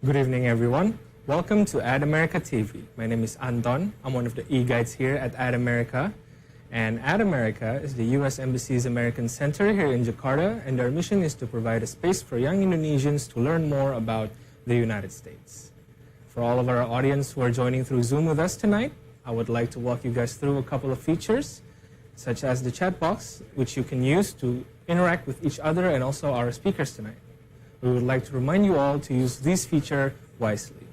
Good evening, everyone. Welcome to Ad America TV. My name is Anton. I'm one of the e-guides here at Ad America. And Ad America is the U.S. Embassy's American Center here in Jakarta, and our mission is to provide a space for young Indonesians to learn more about the United States. For all of our audience who are joining through Zoom with us tonight, I would like to walk you guys through a couple of features, such as the chat box, which you can use to interact with each other and also our speakers tonight. We would like to remind you all to use this feature wisely.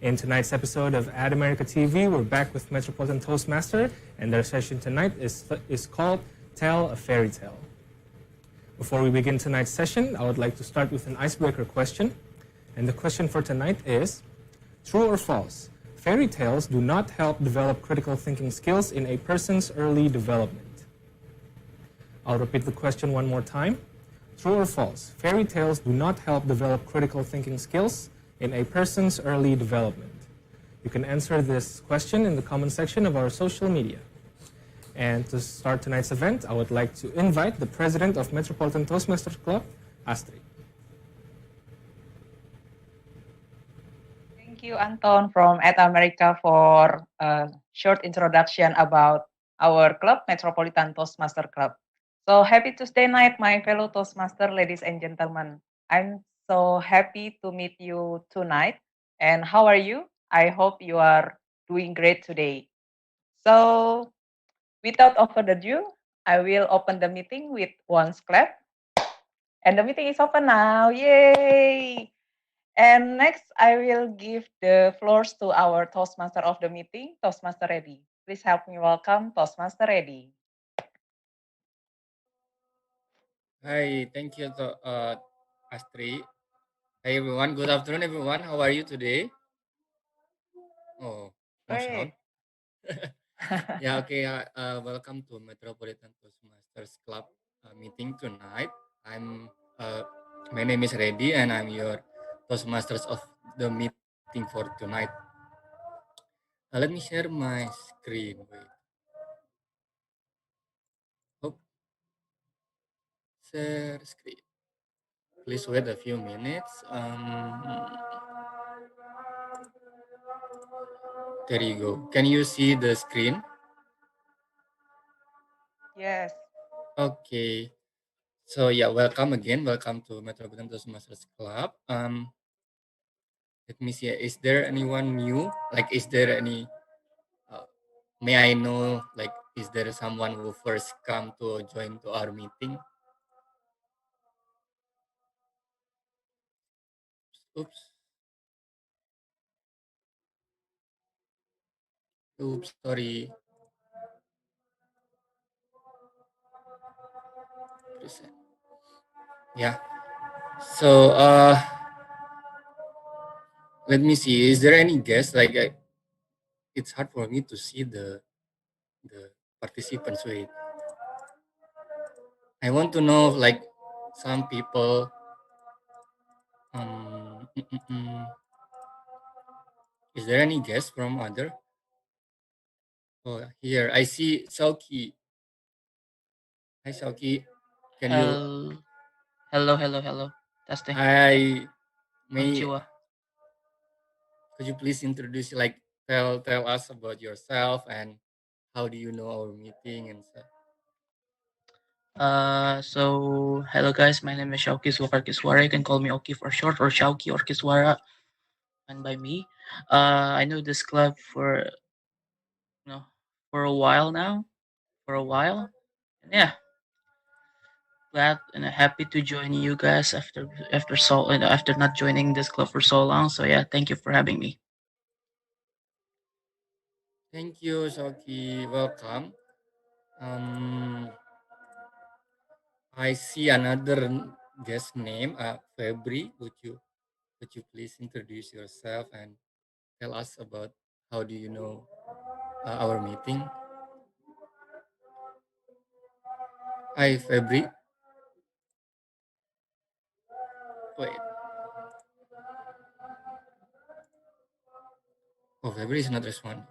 In tonight's episode of Ad America TV, we're back with Metropolitan Toastmaster, and their session tonight is called Tell a Fairy Tale. Before we begin tonight's session, I would like to start with an icebreaker question. And the question for tonight is, true or false? Fairy tales do not help develop critical thinking skills in a person's early development. I'll repeat the question one more time. True or false? Fairy tales do not help develop critical thinking skills in a person's early development. You can answer this question in the comment section of our social media. And to start tonight's event, I would like to invite the president of Metropolitan Toastmasters Club, Astrid. Thank you, Anton from At America, for a short introduction about our club, Metropolitan Toastmaster Club. So happy Tuesday night, my fellow Toastmaster, ladies and gentlemen. I'm so happy to meet you tonight. And how are you? I hope you are doing great today. So without further ado, I will open the meeting with one clap. And the meeting is open now. Yay! And next, I will give the floors to our Toastmaster of the meeting, Toastmaster Ready. Please help me welcome Toastmaster Ready. Hi, thank you, Astri. Hi, everyone. Good afternoon, everyone. How are you today? Oh, no sound. Yeah, okay. Welcome to Metropolitan Toastmasters Club meeting tonight. My name is Reddy, and I'm your Toastmasters of the meeting for tonight. Let me share my screen. Wait. Oh, share screen. Please wait a few minutes. There you go. Can you see the screen? Yes. Okay. So yeah, welcome again. Welcome to Metropolitan Toastmasters Club. Let me see. Is there anyone new? Like, is there any? Uh, may I know? Like, is there someone who first come to join to our meeting? Oops. Oops. Sorry. Present. Yeah. So let me see. Is there any guest? Like, it's hard for me to see the participants. Wait. I want to know, like, some people. Um, mm, mm, mm. Is there any guest from other? Oh, here I see Sauki. Hi, Sauki. Can you? Hello. Testing. Hi, may Konnichiwa. could you please introduce, like, tell us about yourself and how do you know our meeting and stuff? Hello guys, my name is Shauki Swakar Kiswara. You can call me Oki for short, or Shauki or Kiswara, and by me. I know this club for a while now. For a while. And yeah, glad and happy to join you guys after not joining this club for so long. So yeah, thank you for having me. Thank you, Sauki. Welcome. Um, I see another guest name, Febri. Would you please introduce yourself and tell us about how do you know our meeting? Hi, Febri. Wait. Oh, Febri is not responding.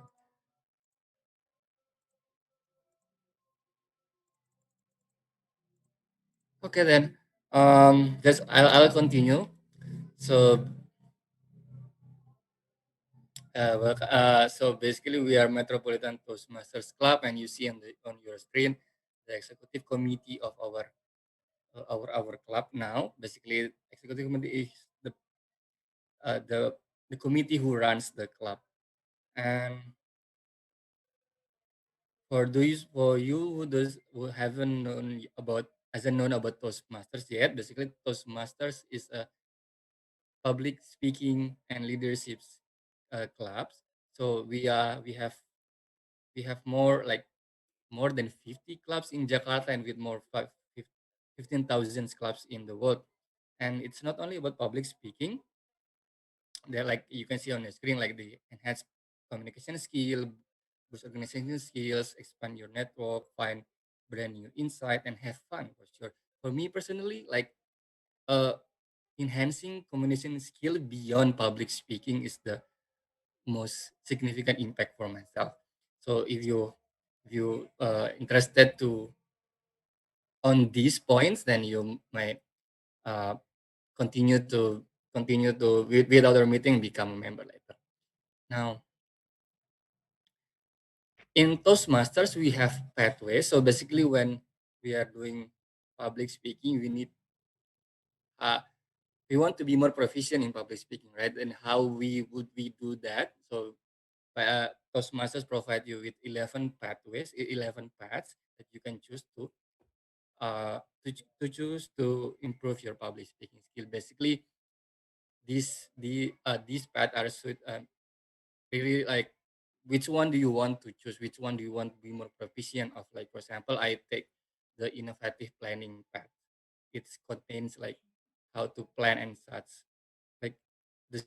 Okay then. Just I'll continue. So So basically, we are Metropolitan Toastmasters Club, and you see on your screen the executive committee of our club now. Basically, executive committee is uh, the the committee who runs the club. And for you who haven't known about hasn't known about Toastmasters yet, basically Toastmasters is a public speaking and leadership clubs. So we have more than 50 clubs in Jakarta, and with 15,000 clubs in the world. And it's not only about public speaking. They're like you can see on the screen, like the enhanced communication skill, boost organization skills, expand your network, find brand new insight, and have fun for sure. For me personally, like uh enhancing communication skill beyond public speaking is the most significant impact for myself. So if you interested to on these points, then you might uh, continue to with other meeting, become a member later. Now in Toastmasters we have pathways. So basically, when we are doing public speaking, uh, we want to be more proficient in public speaking, right? And how would we do that? So Toastmasters provide you with 11 pathways, 11 paths that you can choose to choose to improve your public speaking skill. Basically, these paths are really like, which one do you want to choose? Which one do you want to be more proficient of? Like for example, I take the innovative planning path. It contains like how to plan and such. Like the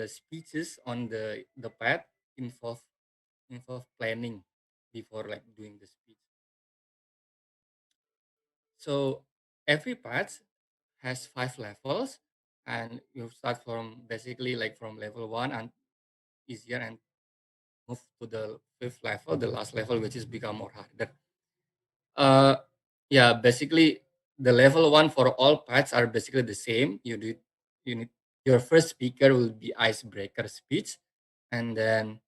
speeches on the path involve planning before like doing the speech. So every path has 5 levels, and you start from basically like from level one and easier, and move to the fifth level, the last level, which is become more harder. Uh, yeah, basically the level one for all paths are basically the same. You need your first speaker will be icebreaker speech, and then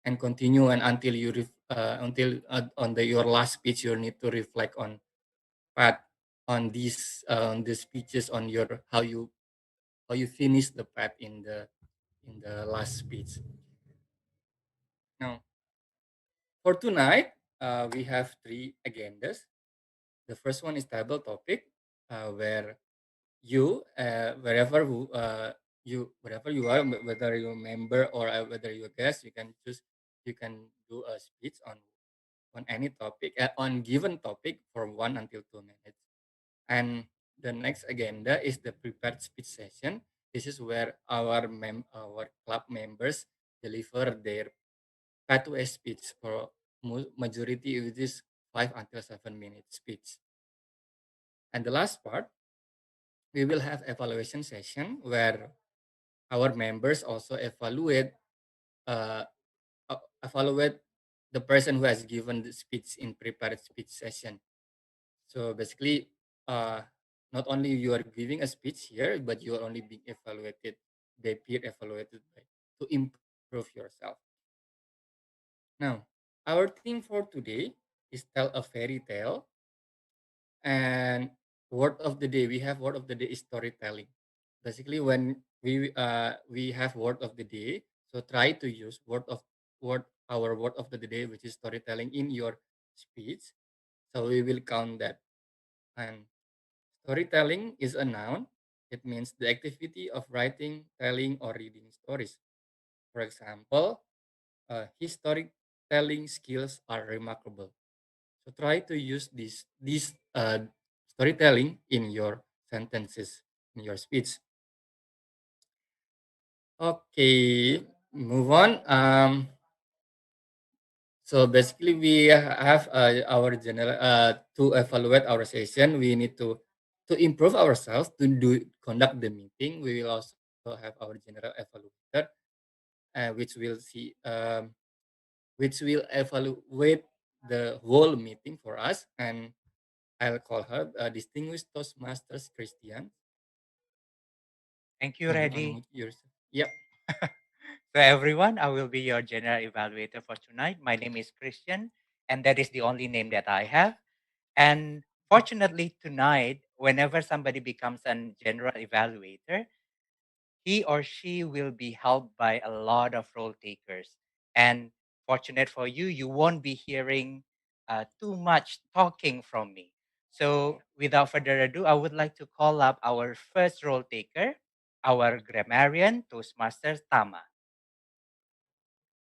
and continue, and until on your last speech you need to reflect on path on these speeches, on your how you finish the path in the last speech. Now for tonight, we have 3 agendas. The first one is table topic, where wherever you are, whether you're a member or whether you're a guest, you can do a speech on any topic, on given topic, for 1 until 2 minutes. And the next agenda is the prepared speech session. This is where our club members deliver their pathway speech for majority, which is 5 until 7 minute speech. And the last part, we will have evaluation session where our members also uh, evaluate the person who has given the speech in prepared speech session. So basically, not only you are giving a speech here, but you are only being evaluated, they peer evaluated to improve yourself. Now, our theme for today is tell a fairy tale. And word of the day, we have word of the day is storytelling. Basically, when we have word of the day, so try to use our word of the day, which is storytelling, in your speech. So we will count that. And storytelling is a noun. It means the activity of writing, telling, or reading stories. For example, his storytelling skills are remarkable. So try to use this storytelling in your sentences, in your speech. Okay, move on. So basically, we have our general to evaluate our session. We need to improve ourselves to conduct the meeting. We will also have our general evaluator, which will evaluate the whole meeting for us. And I'll call her Distinguished Toastmasters Christian. Thank you, Can you Reddy. unmute yourself? Yep. So everyone, I will be your general evaluator for tonight. My name is Christian, and that is the only name that I have. And fortunately, tonight, whenever somebody becomes a general evaluator, he or she will be helped by a lot of role takers. And fortunate for you, you won't be hearing too much talking from me. So without further ado, I would like to call up our first role taker, our grammarian, Toastmasters Tama.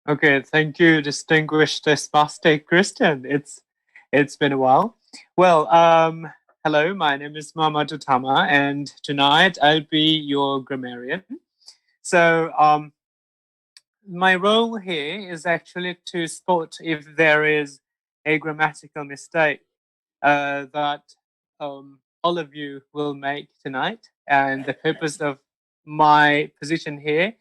Okay, thank you, distinguished Toastmaster Christian. It's been a while. Well, hello, my name is Mamadou Tama, and tonight I'll be your grammarian. So, my role here is actually to spot if there is a grammatical mistake that all of you will make tonight. And the purpose of my position here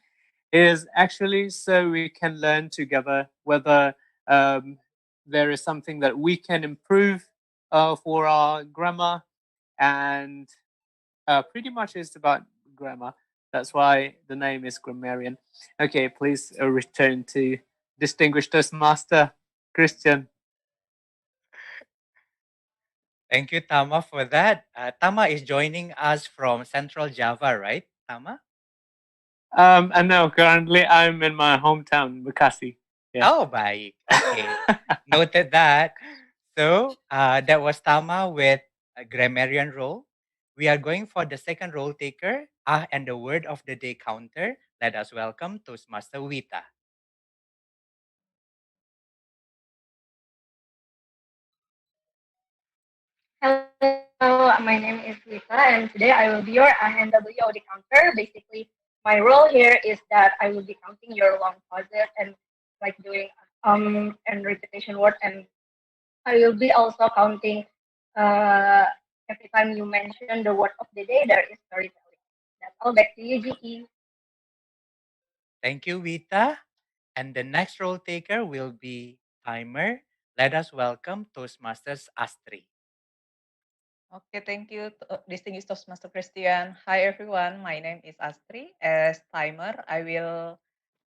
is actually so we can learn together whether there is something that we can improve for our grammar, and pretty much it's about grammar. That's why the name is grammarian. Okay, please return to distinguished Toastmaster Christian. Thank you, Tama, for that. Tama is joining us from Central Java, right, Tama? And no, currently I'm in my hometown, Bekasi. Yeah. Oh, baik. Okay. Noted that. So that was Tama with a grammarian role. We are going for the second role taker, and the word of the day counter. Let us welcome Toastmaster Wita. Hello, my name is Lisa, and today I will be your NWOD counter. Basically, my role here is that I will be counting your long pauses and like doing and repetition word, and I will be also counting every time you mention the word of the day. There is storytelling. That's all. Back to you, GE. Thank you, Wita. And the next role taker will be timer. Let us welcome Toastmasters Astri. Okay, thank you, distinguished Toastmaster Christian. Hi, everyone. My name is Astri. As timer, I will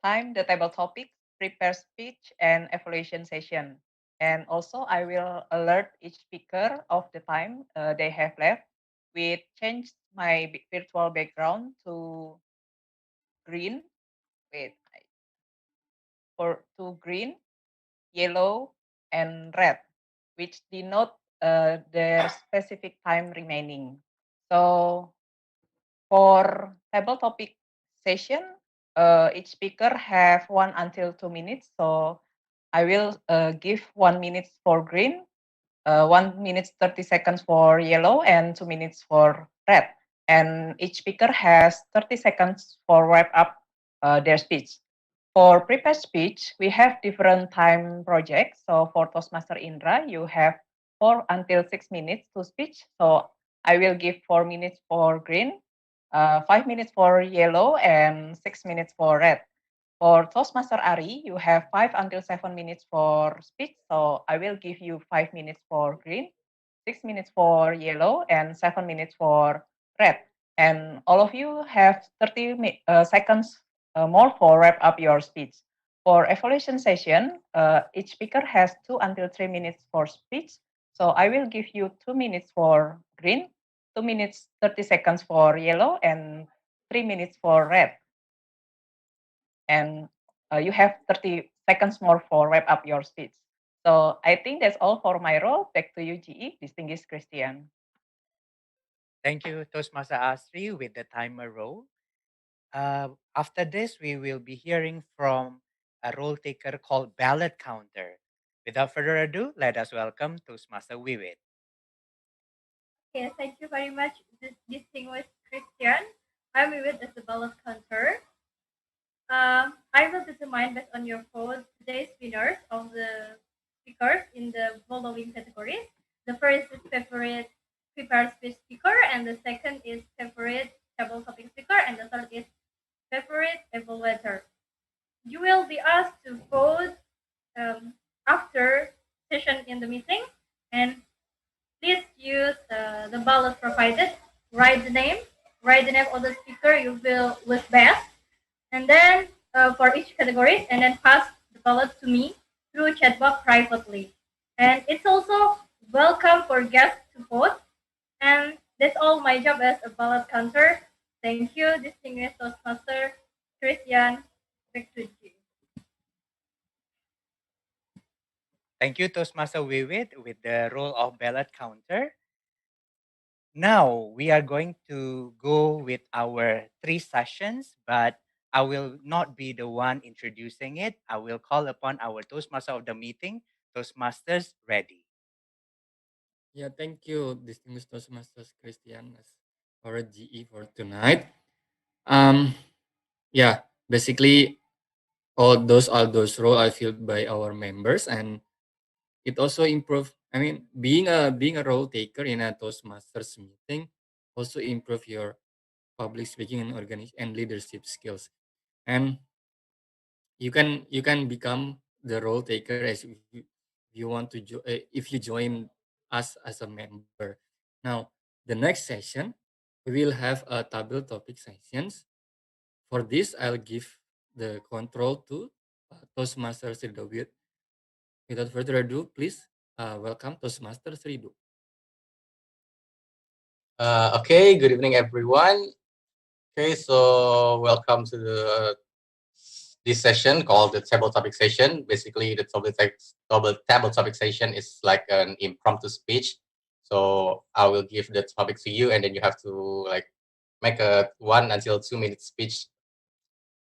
time the table topics, prepare speech, and evaluation session. And also, I will alert each speaker of the time they have left. We change my virtual background to green. Wait, to green, yellow, and red, which denote their specific time remaining. So for table topic session, each speaker have 1 until 2 minutes. So I will give 1 minute for green, 1 minute 30 seconds for yellow, and 2 minutes for red. And each speaker has 30 seconds for wrap up their speech. For prepared speech, we have different time projects. So for Toastmaster Indra, you have 4 until 6 minutes to speech. So I will give 4 minutes for green, 5 minutes for yellow, and 6 minutes for red. For Toastmaster Ari, you have 5 until 7 minutes for speech. So I will give you 5 minutes for green, 6 minutes for yellow, and 7 minutes for red. And all of you have 30 seconds more for wrap up your speech. For evaluation session, each speaker has 2 until 3 minutes for speech. So I will give you 2 minutes for green, 2 minutes 30 seconds for yellow, and 3 minutes for red. And you have 30 seconds more for wrap up your speech. So I think that's all for my role. Back to you, GE, distinguished Christian. Thank you, Toastmaster Astri, with the timer role. After this, we will be hearing from a role taker called Ballot Counter. Without further ado, let us welcome Toastmaster Wiwit. Okay, thank you very much, distinguished Christian. I'm with as the ballot counter. I will determine based on your vote today's winners of the speakers in the following categories. The first is favorite prepared speech speaker, and the second is favorite table topic speaker, and the third is favorite evaluator. You will be asked to vote after session in the meeting, and please use the ballot provided. Write the name of the speaker you feel was best, and then for each category and then pass the ballot to me through chatbot privately. And it's also welcome for guests to vote. And that's all my job as a ballot counter. Thank you, distinguished Toastmaster Christian. Back to you. Thank you, Toastmaster Wiwit, with the role of ballot counter. Now we are going to go with our 3 sessions, but I will not be the one introducing it. I will call upon our Toastmaster of the meeting, Toastmasters ready. Yeah, thank you, distinguished Toastmasters Christian, as our GE for tonight. Yeah, basically all those roles are filled by our members, and it also improve. I mean, being a role taker in a Toastmasters meeting also improve your public speaking and and leadership skills. And you can become the role taker as if you want to if you join us as a member. Now, the next session we will have a table topic sessions. For this, I'll give the control to Toastmaster Rido. Without further ado, please welcome Toastmaster Rido. Okay, good evening, everyone. Okay, so welcome to this session called the table topic session. Basically, the table topic session is like an impromptu speech. So I will give the topic to you, and then you have to like make a 1 until 2 minute speech.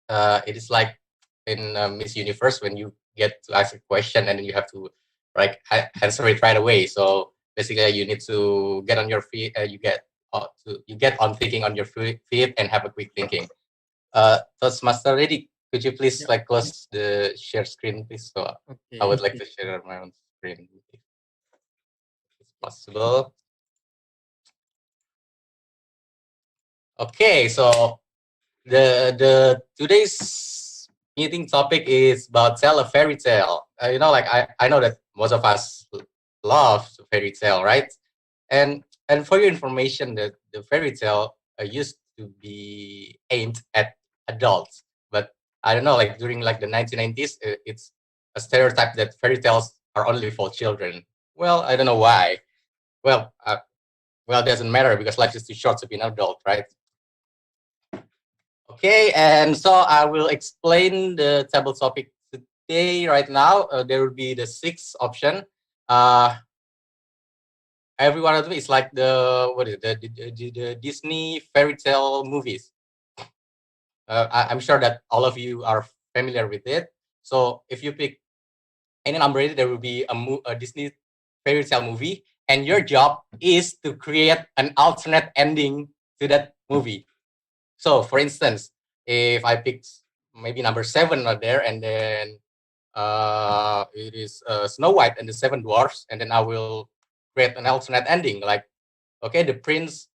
It is like in Miss Universe when you get to ask a question and then you have to like answer it right away. So basically, you need to get on your feet. You get on thinking on your feet and have a quick thinking. Toastmaster ready? Could you please like close the share screen, please? So I would like to share my own screen if it's possible. Okay, so the today's meeting topic is about tell a fairy tale. Like I know that most of us love fairy tale, right? And for your information, the fairy tale used to be aimed at adults, but I don't know, like during like the 1990s, it's a stereotype that fairy tales are only for children. Well, I don't know why. Well, it doesn't matter because life is too short to be an adult, right? Okay, and so I will explain the table topic today. Right now, there will be the 6 option. Every one of them is like the Disney fairy tale movies. I'm sure that all of you are familiar with it. So if you pick any number, there will be a Disney fairy tale movie, and your job is to create an alternate ending to that movie. So, for instance, if I pick maybe number 7 right there, and then it is Snow White and the 7 Dwarfs, and then I will create an alternate ending. Like, okay, the prince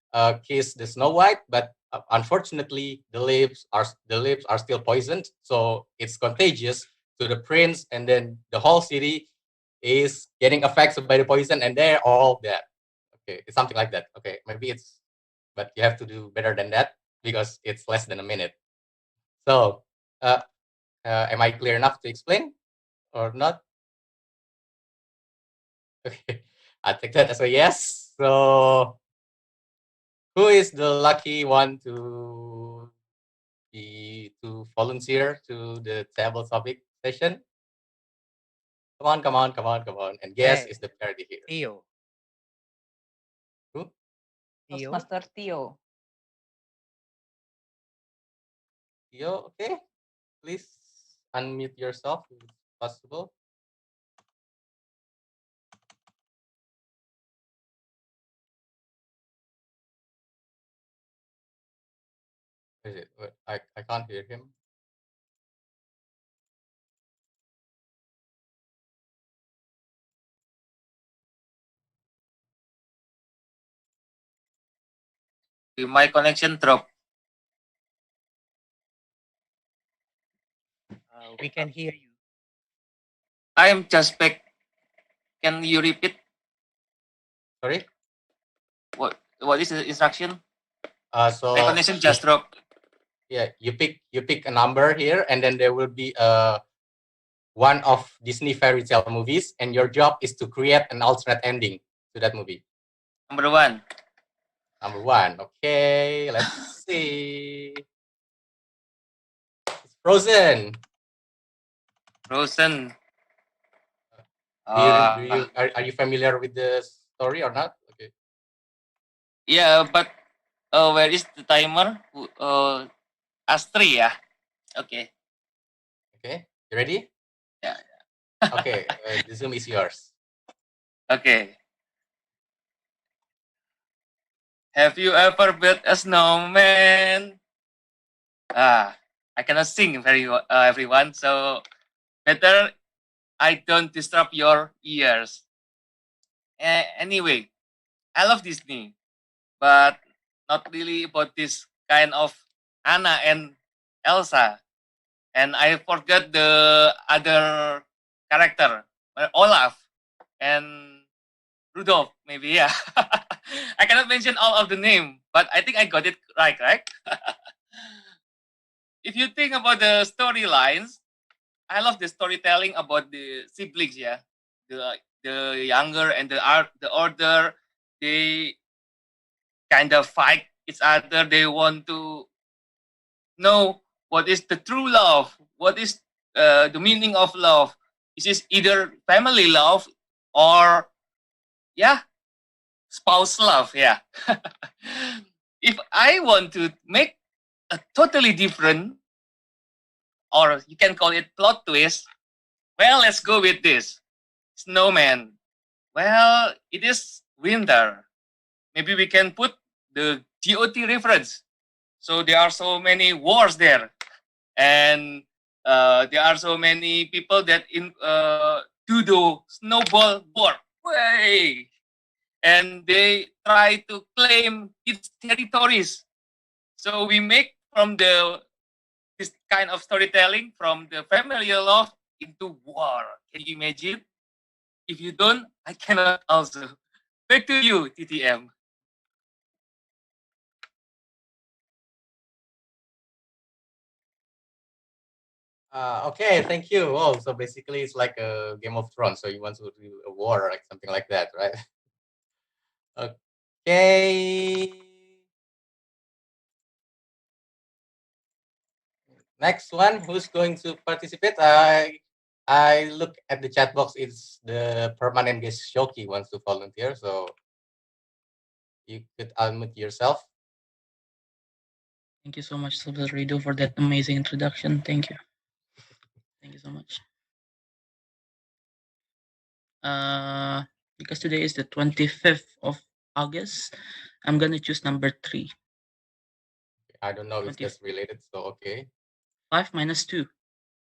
kissed the Snow White, but unfortunately, the lips are still poisoned, so it's contagious to the prince, and then the whole city is getting affected by the poison, and they're all dead. Okay, it's something like that. Okay, maybe but you have to do better than that because it's less than a minute. So, am I clear enough to explain or not? Okay, I take that as a yes. So, who is the lucky one to volunteer to the table topic session? Come on. And guess is the party here. Theo. Who? Toastmaster Theo. Theo, okay. Please unmute yourself if it's possible. Is it? I can't hear him. My connection dropped. We can hear you. I am just back. Can you repeat? Sorry? What is the instruction? So My connection just dropped. Yeah, you pick a number here, and then there will be one of Disney fairy tale movies, and your job is to create an alternate ending to that movie. Number 1. Number 1. Okay, let's see. It's Frozen. Frozen. Are you familiar with the story or not? Okay. Yeah, but where is the timer? Astri, yeah. Okay. Okay, you ready? Yeah. Okay, the Zoom is yours. Okay. Have you ever built a snowman? I cannot sing very everyone, so better I don't disrupt your ears. Anyway, I love Disney, but not really about this kind of Anna and Elsa. And I forgot the other character, Olaf and Rudolph, maybe, yeah. I cannot mention all of the name, but I think I got it right? If you think about the storylines, I love the storytelling about the siblings, yeah. The younger and the older, they kind of fight each other. They want to know what is the true love, what is the meaning of love. Is this either family love or spouse love? Yeah. If I want to make a totally different, or you can call it plot twist, well, let's go with this. Snowman. Well, it is winter. Maybe we can put the GOT reference. So there are so many wars there, and there are so many people that do the snowball war. Way! And they try to claim its territories. So we make from this kind of storytelling from the family love into war. Can you imagine? If you don't, I cannot also. Back to you, TTM. Okay, thank you. Oh, so basically it's like a Game of Thrones. So you want to do a war, like something like that, right? Okay. Next one, who's going to participate? I look at the chat box. It's the permanent guest Shoki wants to volunteer, so you could unmute yourself. Thank you so much, Silver Radio, for that amazing introduction. Thank you. Thank you so much. Because today is the 25th of August, I'm gonna choose number 3. I don't know if that's related, so okay. 5 minus 2.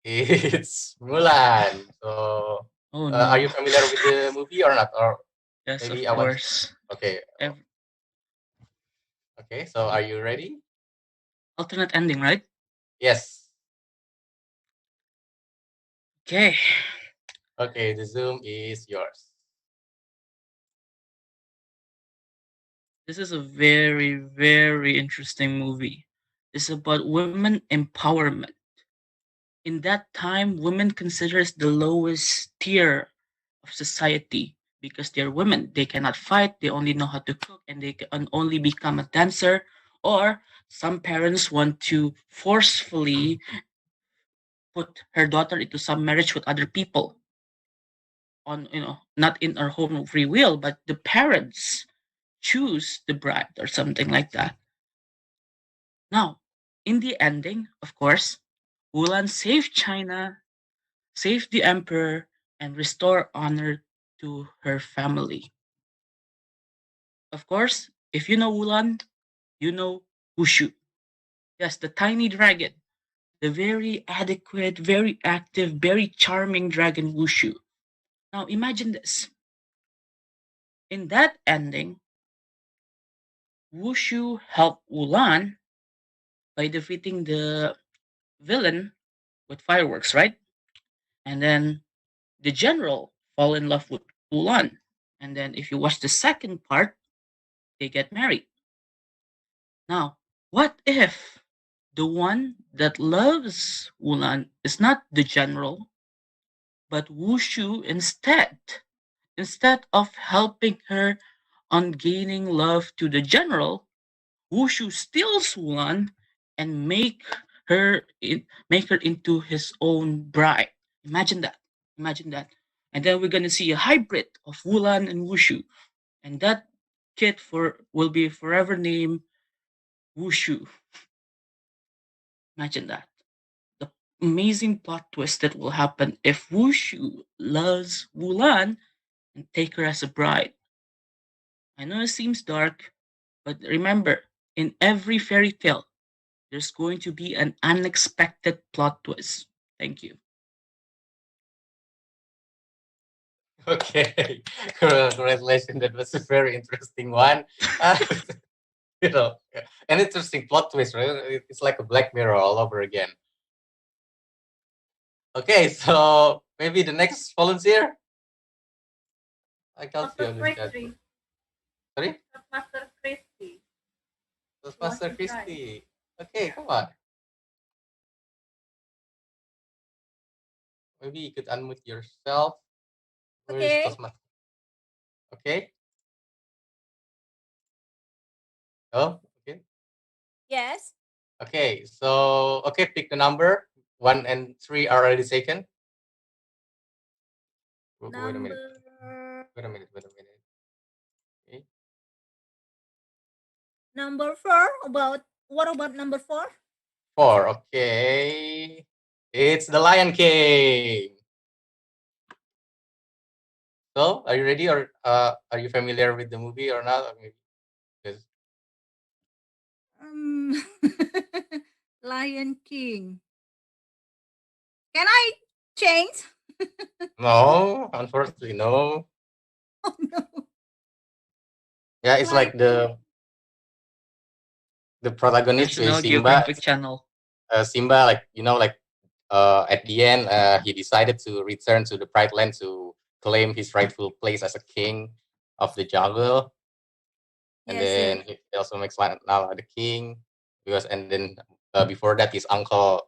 It's Mulan. So, Oh no. are you familiar with the movie or not? Or Yes, maybe of course. Okay. Okay. So, are you ready? Alternate ending, right? Yes. Okay. Okay. The Zoom is yours. This is a very, very interesting movie. It's about women empowerment. In that time, women considered the lowest tier of society because they're women. They cannot fight. They only know how to cook, and they can only become a dancer. Or some parents want to forcefully put her daughter into some marriage with other people. On not in her own free will, but the parents choose the bride or something like that. Now, in the ending, of course, Wulan saved China, saved the emperor, and restore honor to her family. Of course, if you know Wulan, you know Wushu. Yes, the tiny dragon, the very adequate, very active, very charming dragon Wushu. Now imagine this. In that ending, Wushu helped Wulan by defeating the villain with fireworks, right? And then the general fall in love with Wulan. And then if you watch the second part, they get married. Now, what if The one that loves Wulan is not the general, but Wushu instead. Instead of helping her on gaining love to the general, Wushu steals Wulan and make her into his own bride. Imagine that. Imagine that. And then we're gonna see a hybrid of Wulan and Wushu, and that kid will be forever named Wushu. Imagine that. The amazing plot twist that will happen if Wushu loves Wulan and take her as a bride. I know it seems dark, but remember, in every fairy tale, there's going to be an unexpected plot twist. Thank you. Okay, congratulations. That was a very interesting one. An interesting plot twist, right? It's like a Black Mirror all over again. Okay, so maybe the next volunteer. I can't see on the chat. Sorry? Toastmaster Christy. Toastmaster Christy. Okay, come on. Maybe you could unmute yourself. Where is Okay. Toastmaster? Okay. Oh, okay. Yes. Okay, so pick the number. 1 and 3 are already taken. Wait a minute. Wait a minute. Okay. Number 4. What about number 4? 4. Okay. It's the Lion King. So, are you ready, or are you familiar with the movie or not? Yes. Lion King. Can I change? No, unfortunately, no. Oh no. Yeah, it's like the protagonist is National Simba. Geographic Channel. Simba, at the end, he decided to return to the Pride Land to claim his rightful place as a king of the jungle. And then he also makes Nala the king, and then before that, his uncle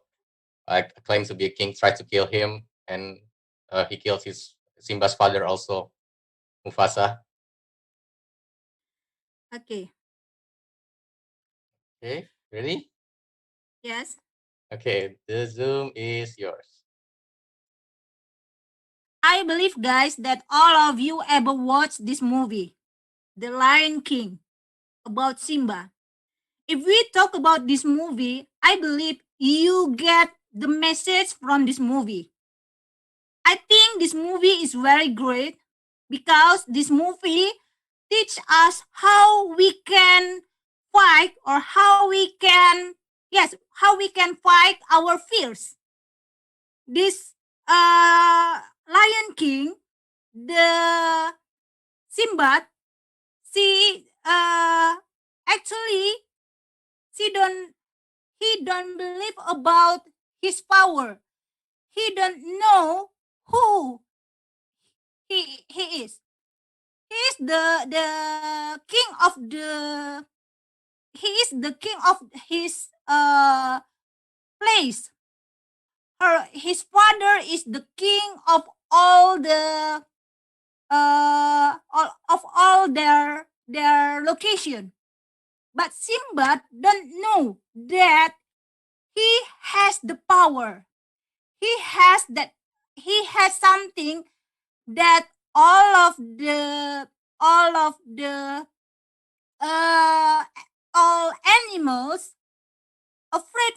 claims to be a king, tried to kill him, and he killed his Simba's father also, Mufasa. Okay. Okay, ready? Yes. Okay, the Zoom is yours. I believe, guys, that all of you ever watched this movie, The Lion King, about Simba. If we talk about this movie, I believe you get the message from this movie. I think this movie is very great because this movie teach us how we can fight, or how we can fight our fears. This Lion King, the Simba, actually he don't believe about his power. He don't know who he is. He is the king of the he is the king of his place. His father is the king of all the all their location. But Simba don't know that he has the power. He has something that all of the all animals afraid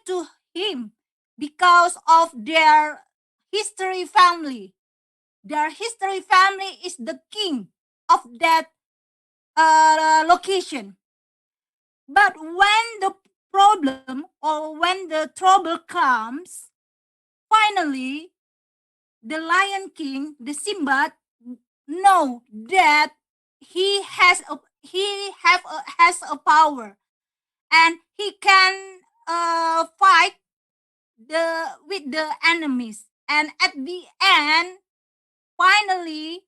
to him because of their history family. Their history family is the king of that location. But when the problem or when the trouble comes, finally, the Lion King, the Simba, know that has a power, and he can fight with the enemies. And at the end, finally,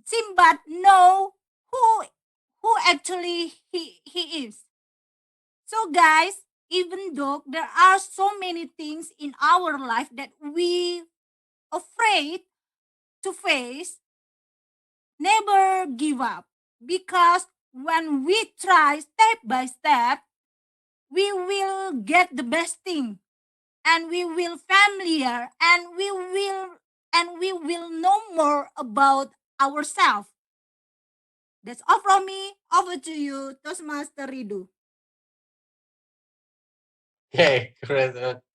Simba know who actually he is. So guys, even though there are so many things in our life that we afraid to face, never give up, because when we try step by step, we will get the best thing, and we will familiar, and we will know more about ourselves. That's all from me. Over to you, Toastmaster Ridu. Okay,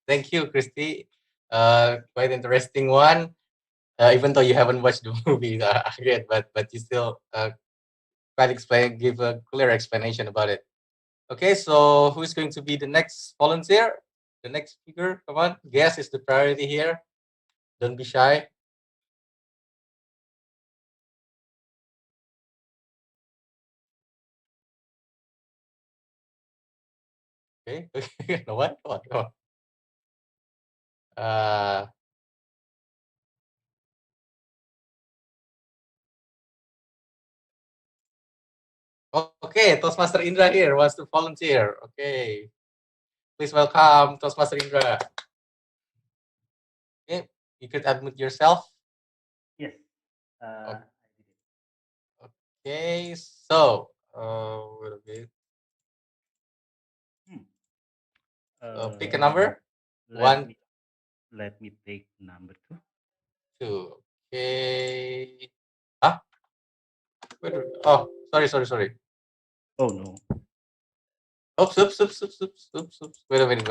thank you, Christy. Quite interesting one. Even though you haven't watched the movie yet, but you still give a clear explanation about it. Okay, so who's going to be the next volunteer? The next speaker? Come on, guess is the priority here. Don't be shy. Okay, no one? Come on, come on. Okay, Toastmaster Indra here wants to volunteer. Okay, please welcome Toastmaster Indra. Okay, you could admit yourself. Yes. Okay, so wait a bit. Pick a number. Let me take number 2. 2. Okay. Huh? Wait, oh, sorry. Oh no. Oops. Wait a minute.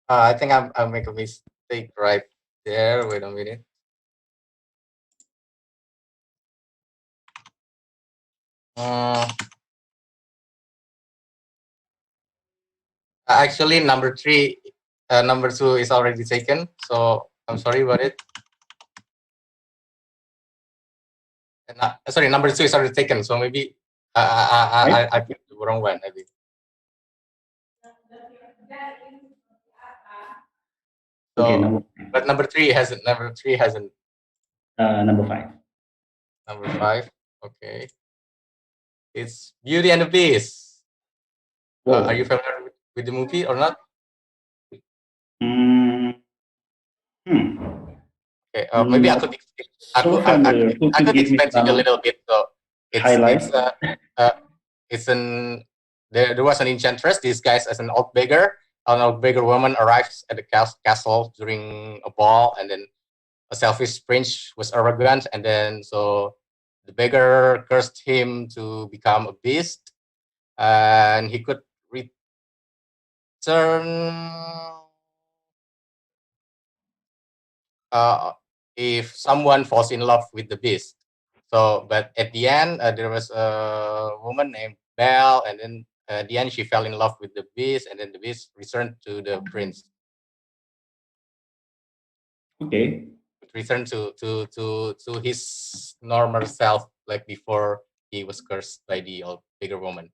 I think I'll make a mistake right there. Wait a minute. Actually, number 2 is already taken. So I'm sorry about it. Sorry, number 2 is already taken. So maybe I picked the wrong one. I think. So, okay, but number 3 hasn't. Number 5. Number 5. Okay. It's Beauty and the Beast. Are you familiar with the movie or not? Okay. Maybe I could explain. I could explain to you a little bit. So it's an there was an enchantress disguised as an old beggar. An old beggar woman arrives at the castle during a ball, and then a selfish prince was arrogant, and then so the beggar cursed him to become a beast, and he could return if someone falls in love with the beast. So, but at the end, there was a woman named Belle, and then at the end, she fell in love with the beast, and then the beast returned to the prince. Okay. Returned to his normal self, like before he was cursed by the old bigger woman.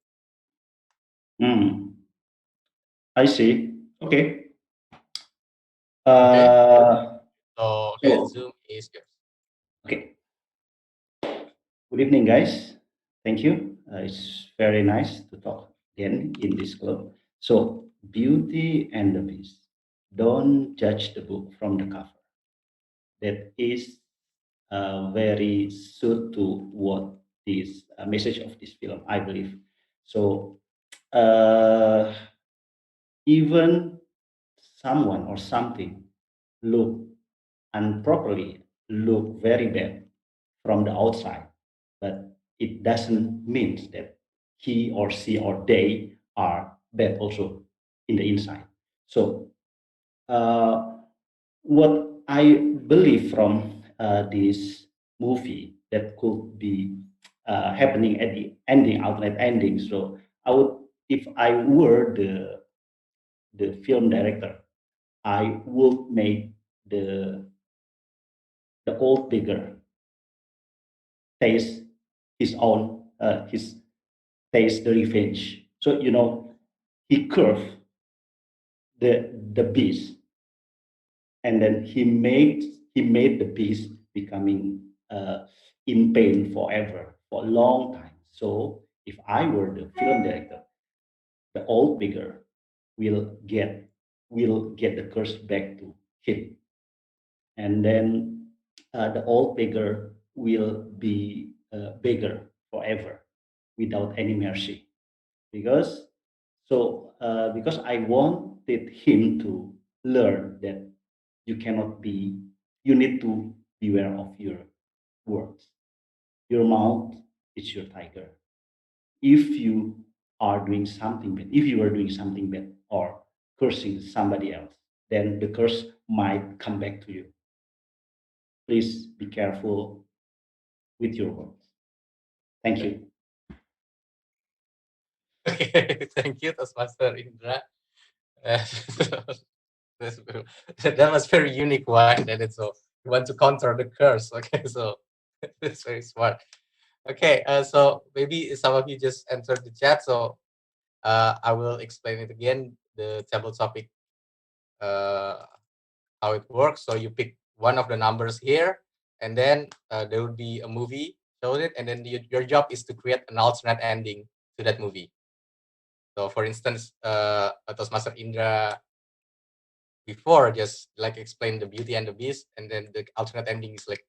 I see. Okay. So Zoom is yours. Okay. Good evening, guys. Thank you. It's very nice to talk again in this club. So, Beauty and the Beast. Don't judge the book from the cover. That is very suit to what this message of this film, I believe. So, even someone or something look improperly, look very bad from the outside, but it doesn't mean that he or she or they are bad also in the inside. So what I believe from this movie that could be happening at the ending, alternate ending. So I would, if I were the film director, I would make the old beggar taste his own his taste the revenge. So he curved the beast, and then he made the beast becoming in pain forever for a long time. So if I were the film director, the old beggar will get the curse back to him, and then the old beggar will be a beggar forever without any mercy, because because I wanted him to learn that you need to beware of your words. Your mouth is your tiger. If you are doing something bad, if you are doing something bad or cursing somebody else, then the curse might come back to you. Please be careful with your words. Thank you. Okay, thank you, Toastmaster Indra. Uh, that was very unique one, and it's so you want to counter the curse. Okay, so that's very smart. Okay, so maybe some of you just entered the chat, so I will explain it again. The table topic, how it works. So you pick one of the numbers here, and then there will be a movie shows it, and then your job is to create an alternate ending to that movie. So for instance, Toastmaster Indra before just like explain the Beauty and the Beast, and then the alternate ending is like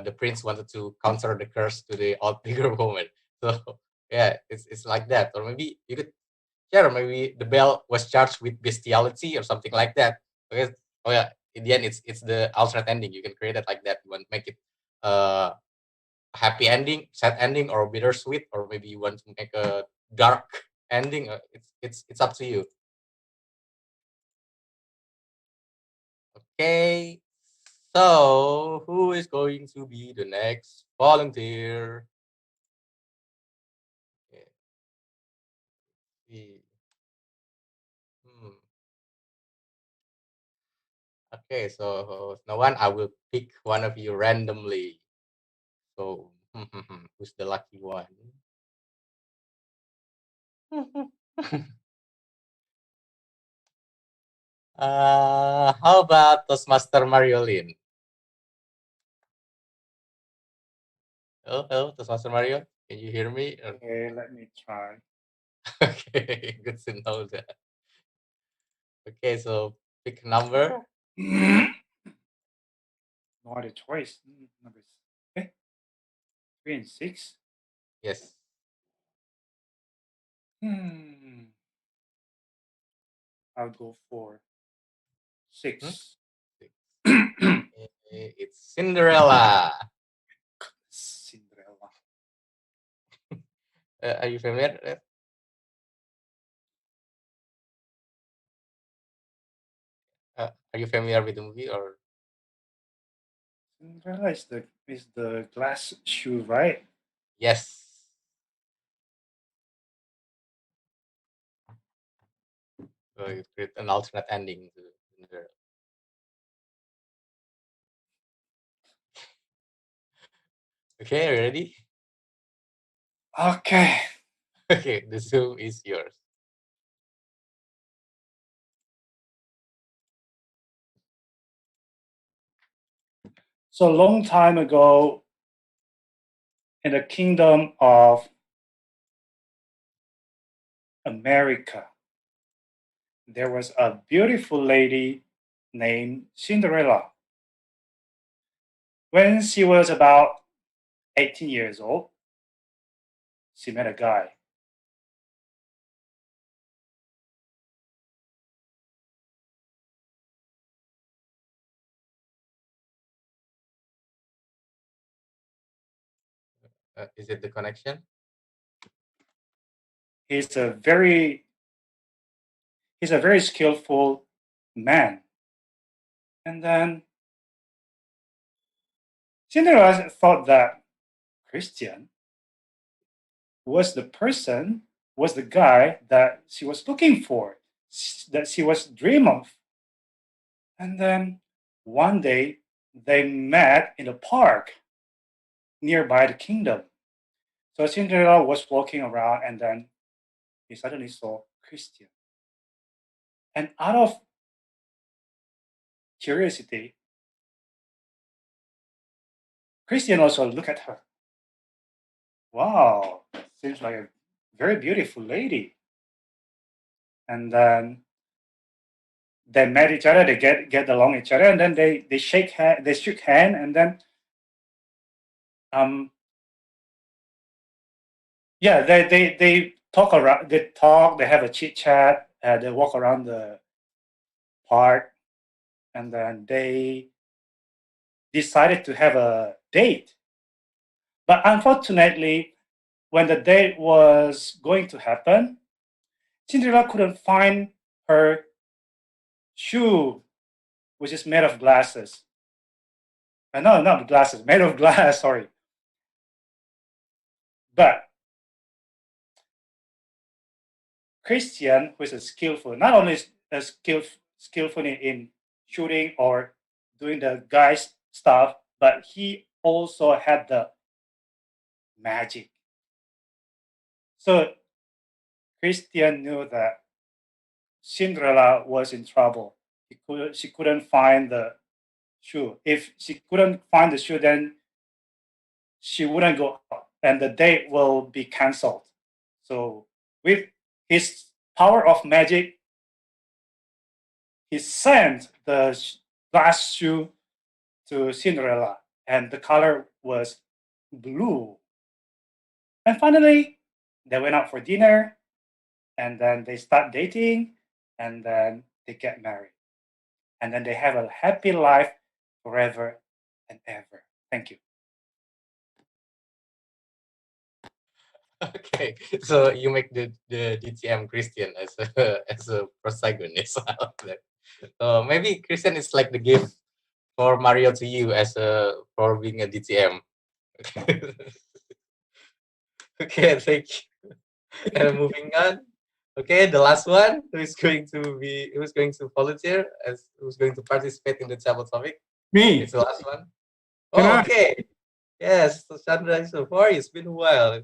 the prince wanted to counter the curse to the old bigger woman. So yeah, it's like that. Or maybe you could share, maybe the bell was charged with bestiality or something like that. Okay. Oh yeah, in the end it's the alternate ending. You can create it like that. You want to make it happy ending, sad ending, or bittersweet, or maybe you want to make a dark ending. It's up to you. Okay, so who is going to be the next volunteer? Okay. See. Okay, so no one. I will pick one of you randomly. So who's the lucky one? How about Toastmaster Mariolin? Hello, Toastmaster Mario. Can you hear me? Okay, let me try. Okay, good to know that. Okay, so pick a number. No other choice. Numbers. Okay. 3 and 6. Yes. I'll go for 6. It's Cinderella. Cinderella. Are you familiar? Are you familiar with the movie or? Cinderella is the glass shoe, right? Yes. So you create an alternate ending to Cinderella. Okay, are you ready? Okay. Okay, the Zoom is yours. So a long time ago, in the kingdom of America, there was a beautiful lady named Cinderella. When she was about 18 years old, she met a guy. Is it the connection? He's a very skillful man. And then Cinderella thought that Christian was the guy that she was looking for, that she was dream of. And then one day they met in a park nearby the kingdom. So Cinderella was walking around, and then he suddenly saw Christian. And out of curiosity, Christian also look at her. Wow, seems like a very beautiful lady. And then they met each other, they get along each other, and then they shook hand, and then yeah, they talk around, they have a chit chat, they walk around the park, and then they decided to have a date. But unfortunately, when the date was going to happen, Cinderella couldn't find her shoe, which is made of glasses. No, not glasses, made of glass, sorry. But Christian, who is a skillful, not only a skillful in shooting or doing the guys stuff, but he also had the magic. So Christian knew that Cinderella was in trouble. She couldn't find the shoe. If she couldn't find the shoe, then she wouldn't go out, and the date will be cancelled. So with his power of magic, he sent the glass shoe to Cinderella, and the color was blue. And finally, they went out for dinner, and then they start dating, and then they get married. And then they have a happy life forever and ever. Thank you. Okay, so you make the DTM Christian as a protagonist. So maybe Christian is like the gift for Mario to you for being a DTM. Okay, thank you. And moving on. Okay, the last one who's going to volunteer who's going to participate in the table topic. Me. It's the last one. Can I? Okay. Yes, so Chandra so far. It's been a while.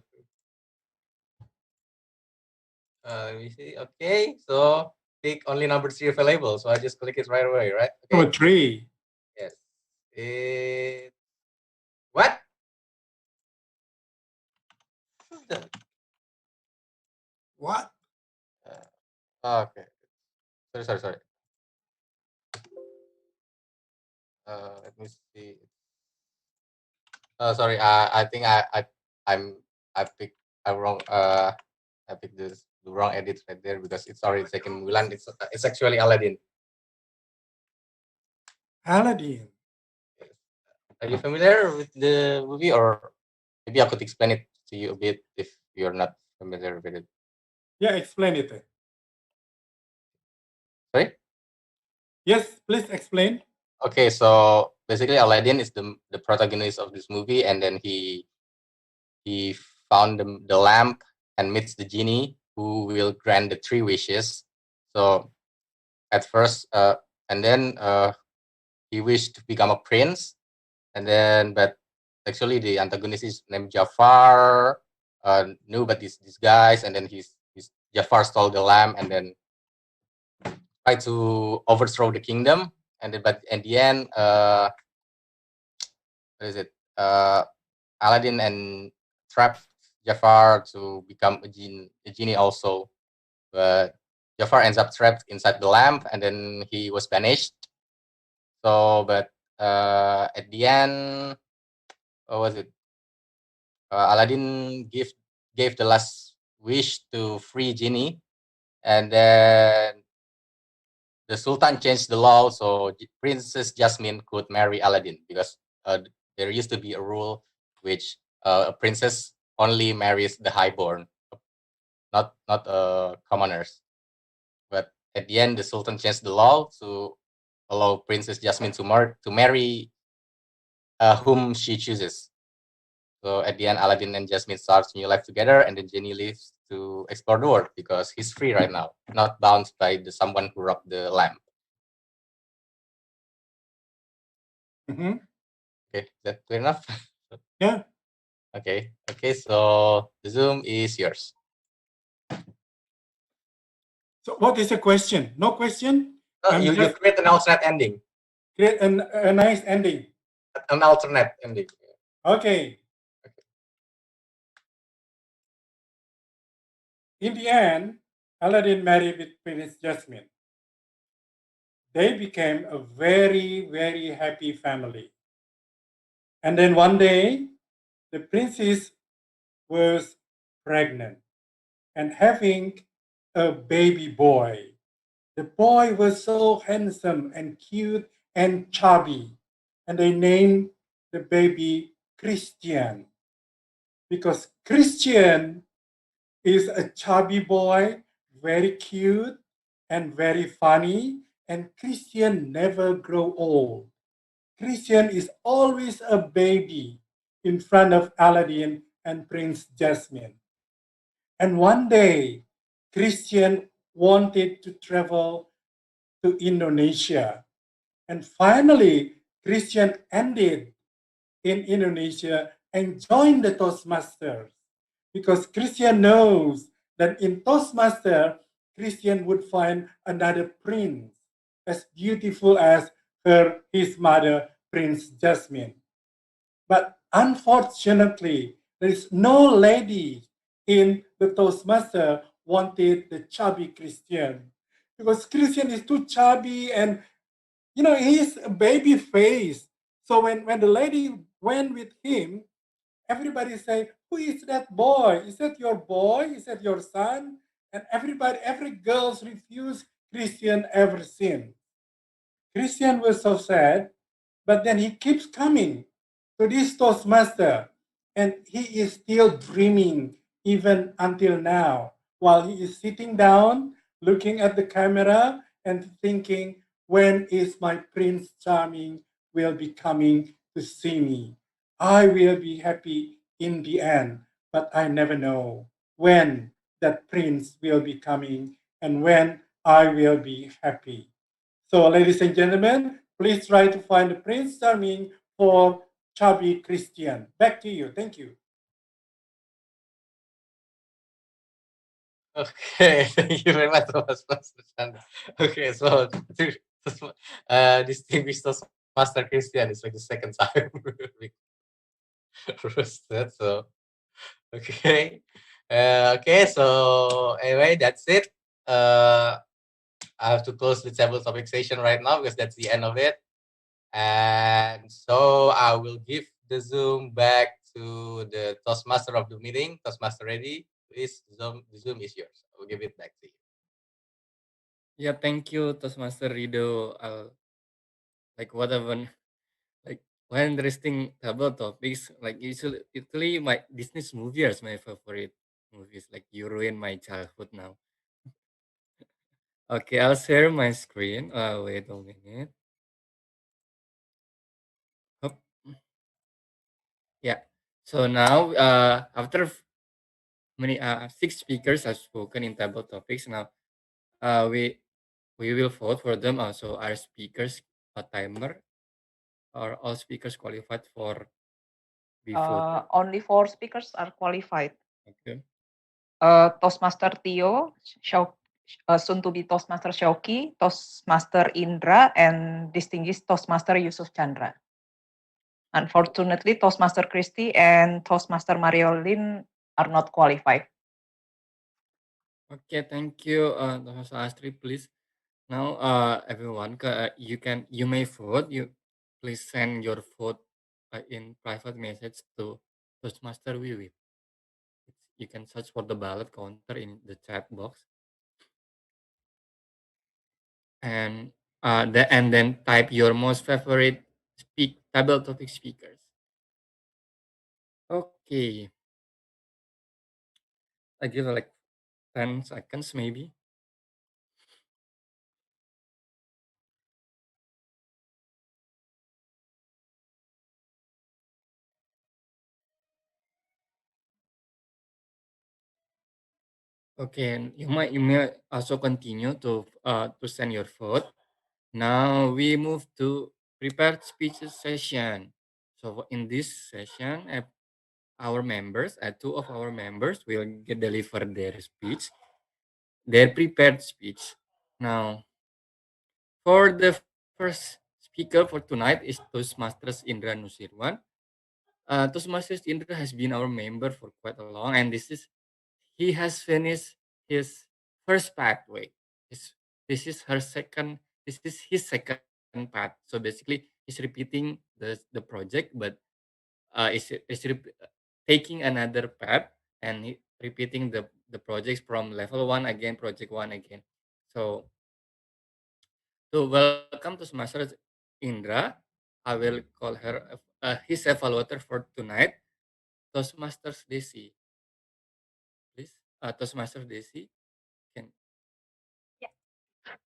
Let me see. Okay, so pick only number 3 available. So I just click it right away, right? Okay. Number 3. Yes. What? What? Okay. Sorry. Let me see. Sorry. I think I picked a wrong. I picked the wrong edit right there because it's already taken Mulan. It's actually Aladdin. Aladdin. Are you familiar with the movie, or maybe I could explain it to you a bit if you're not familiar with it? Yeah, explain it. Sorry? Yes, please explain. Okay, so basically Aladdin is the protagonist of this movie, and then he found the lamp and meets the genie who will grant the 3 wishes. So at first, and then he wished to become a prince, and then but actually the antagonist is named Jafar, knew about these guys, and then he's Jafar stole the lamp and then tried to overthrow the kingdom, and then but at the end, what is it? Aladdin and trapped Jafar to become a genie also, but Jafar ends up trapped inside the lamp, and then he was banished. So, but at the end, what was it? Aladdin gave the last wish to free genie, and then the Sultan changed the law, so Princess Jasmine could marry Aladdin because there used to be a rule which a princess only marries the highborn, not commoners. But at the end, the Sultan changed the law to allow Princess Jasmine to marry whom she chooses. So at the end, Aladdin and Jasmine start new life together, and then Genie leaves to explore the world because he's free right now, not bound by someone who robbed the lamp. Mm-hmm. Okay, is that clear enough? Yeah. Okay, so the Zoom is yours. So what is the question? No question? You create an alternate ending. Create a nice ending. An alternate ending. Okay. In the end, Aladdin married with Princess Jasmine. They became a very, very happy family. And then one day, the princess was pregnant and having a baby boy. The boy was so handsome and cute and chubby, and they named the baby Christian because Christian is a chubby boy, very cute and very funny, and Christian never grow old. Christian is always a baby in front of Aladdin and Prince Jasmine. And one day, Christian wanted to travel to Indonesia. And finally, Christian ended in Indonesia and joined the Toastmasters because Christian knows that in Toastmaster, Christian would find another prince as beautiful as his mother, Prince Jasmine. But unfortunately, there is no lady in the Toastmaster wanted the chubby Christian because Christian is too chubby and he's a baby face. So when the lady went with him, everybody say, "Who is that boy? Is that your boy? Is that your son?" And every girls refused Christian ever since. Christian was so sad, but then he keeps coming to this Toastmaster, and he is still dreaming even until now, while he is sitting down, looking at the camera and thinking, when is my Prince Charming will be coming to see me? I will be happy in the end, but I never know when that prince will be coming and when I will be happy. So, ladies and gentlemen, please try to find the Prince Charming for chubby Christian. Back to you. Thank you. Okay, thank you very much, Thomas Master. Okay, so distinguished Master Christian is like the second time we roasted. So okay, okay. So anyway, that's it. I have to close the table topic session right now because that's the end of it. And so I will give the Zoom back to the Toastmaster of the meeting. Toastmaster ready? Please, the Zoom is yours. I will give it back to you. Yeah, thank you, Toastmaster Rido. Like whatever, like one interesting table topics. Like usually my Disney movies are my favorite movies. Like you ruin my childhood now. Okay, I'll share my screen. Wait a minute. Hop. Yeah. So now, after many six speakers have spoken in table topics, now uh, we we will vote for them. Also, are speakers a timer? Are all speakers qualified for be voted? Only 4 speakers are qualified. Okay. Toastmaster Tio, soon to be Toastmaster Shoki, Toastmaster Indra, and distinguished Toastmaster Yusuf Chandra. Unfortunately, Toastmaster Christy and Toastmaster Mariolin are not qualified. Okay, thank you, Toastmaster Astrid. Please, now, everyone, you may vote. You please send your vote in private message to Toastmaster Wiwi. You can search for the ballot counter in the chat box, and and then type your most favorite table topic speakers. Okay, I give like 10 seconds maybe. Okay, and you may also continue to send your vote. Now we move to prepared speeches session. So in this session, our members, two of our members will deliver their speech, their prepared speech. Now, for the first speaker for tonight is Toastmasters Indra Nusirwan. Toastmasters Indra has been our member for quite a long, and he has finished his first pathway. His, this is her second. This is his second path. So basically, he's repeating the project, but taking another path and repeating the projects from level one again, project one again. So to welcome to Toastmasters Indra, I will call her his evaluator for tonight. Toastmasters Desi, please. Toastmaster Desi, can Yeah.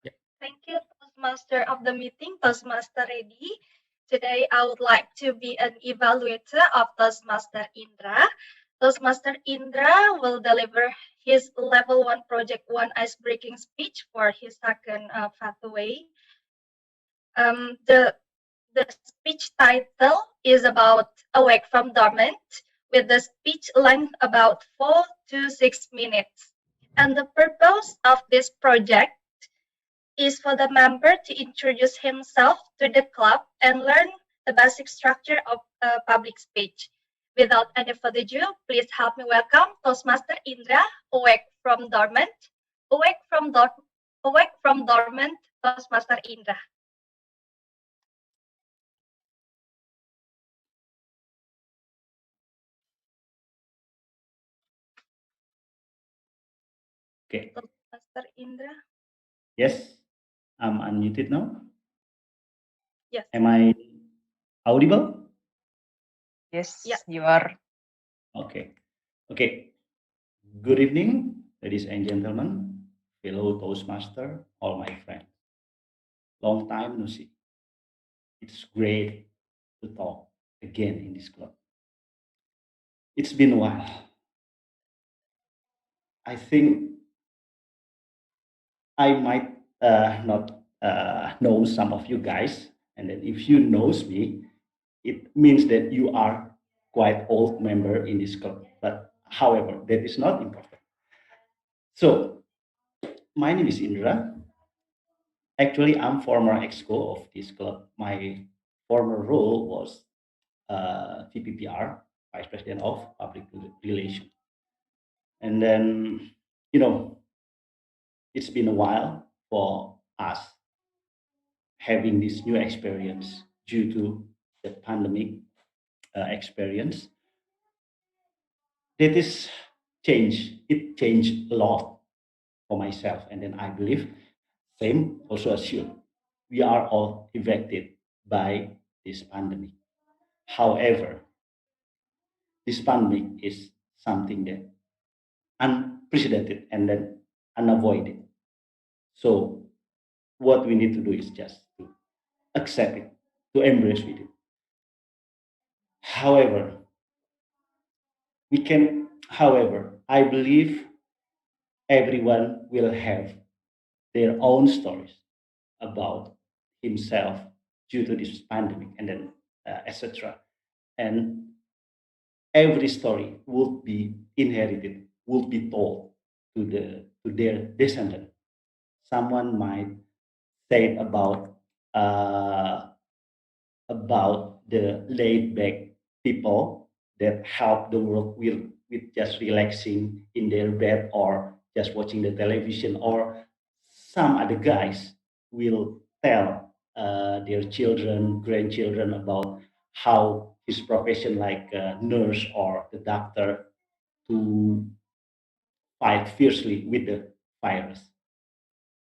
yeah. Thank you, Toastmaster of the meeting, Toastmaster ready. Today, I would like to be an evaluator of Toastmaster Indra. Toastmaster Indra will deliver his level 1 project 1 ice-breaking speech for his second pathway. The speech title is about Awake from Dormant, with the speech length about 4 to 6 minutes. And the purpose of this project is for the member to introduce himself to the club and learn the basic structure of public speech. Without any further ado, please help me welcome Toastmaster Indra, Awake from Dormant. Awake from Dormant, Toastmaster Indra. Okay. Toastmaster Indra. Yes, I'm unmuted now. Yes. Am I audible? Yes, Yeah. you are. Okay. Okay. Good evening, ladies and gentlemen, fellow Toastmaster, all my friends. Long time no see. It's great to talk again in this club. It's been a while. I think I might not know some of you guys, and then if you knows me, it means that you are quite old member in this club. But however, that is not important. So my name is Indra. Actually, I'm former exco of this club. My former role was VPPR, Vice President of Public Relations. And then, you know, it's been a while for us having this new experience due to the pandemic experience. That is change. It changed a lot for myself, and then I believe same also as you. We are all affected by this pandemic. However, this pandemic is something that unprecedented and then unavoided. So what we need to do is just to accept it, to embrace with it. However, I believe everyone will have their own stories about himself due to this pandemic and then etc. And every story would be inherited, would be told to their descendant. Someone might say uh, about the laid back people that help the world with just relaxing in their bed or just watching the television, or some other guys will tell their children, grandchildren about how his profession like a nurse or the doctor to fight fiercely with the virus.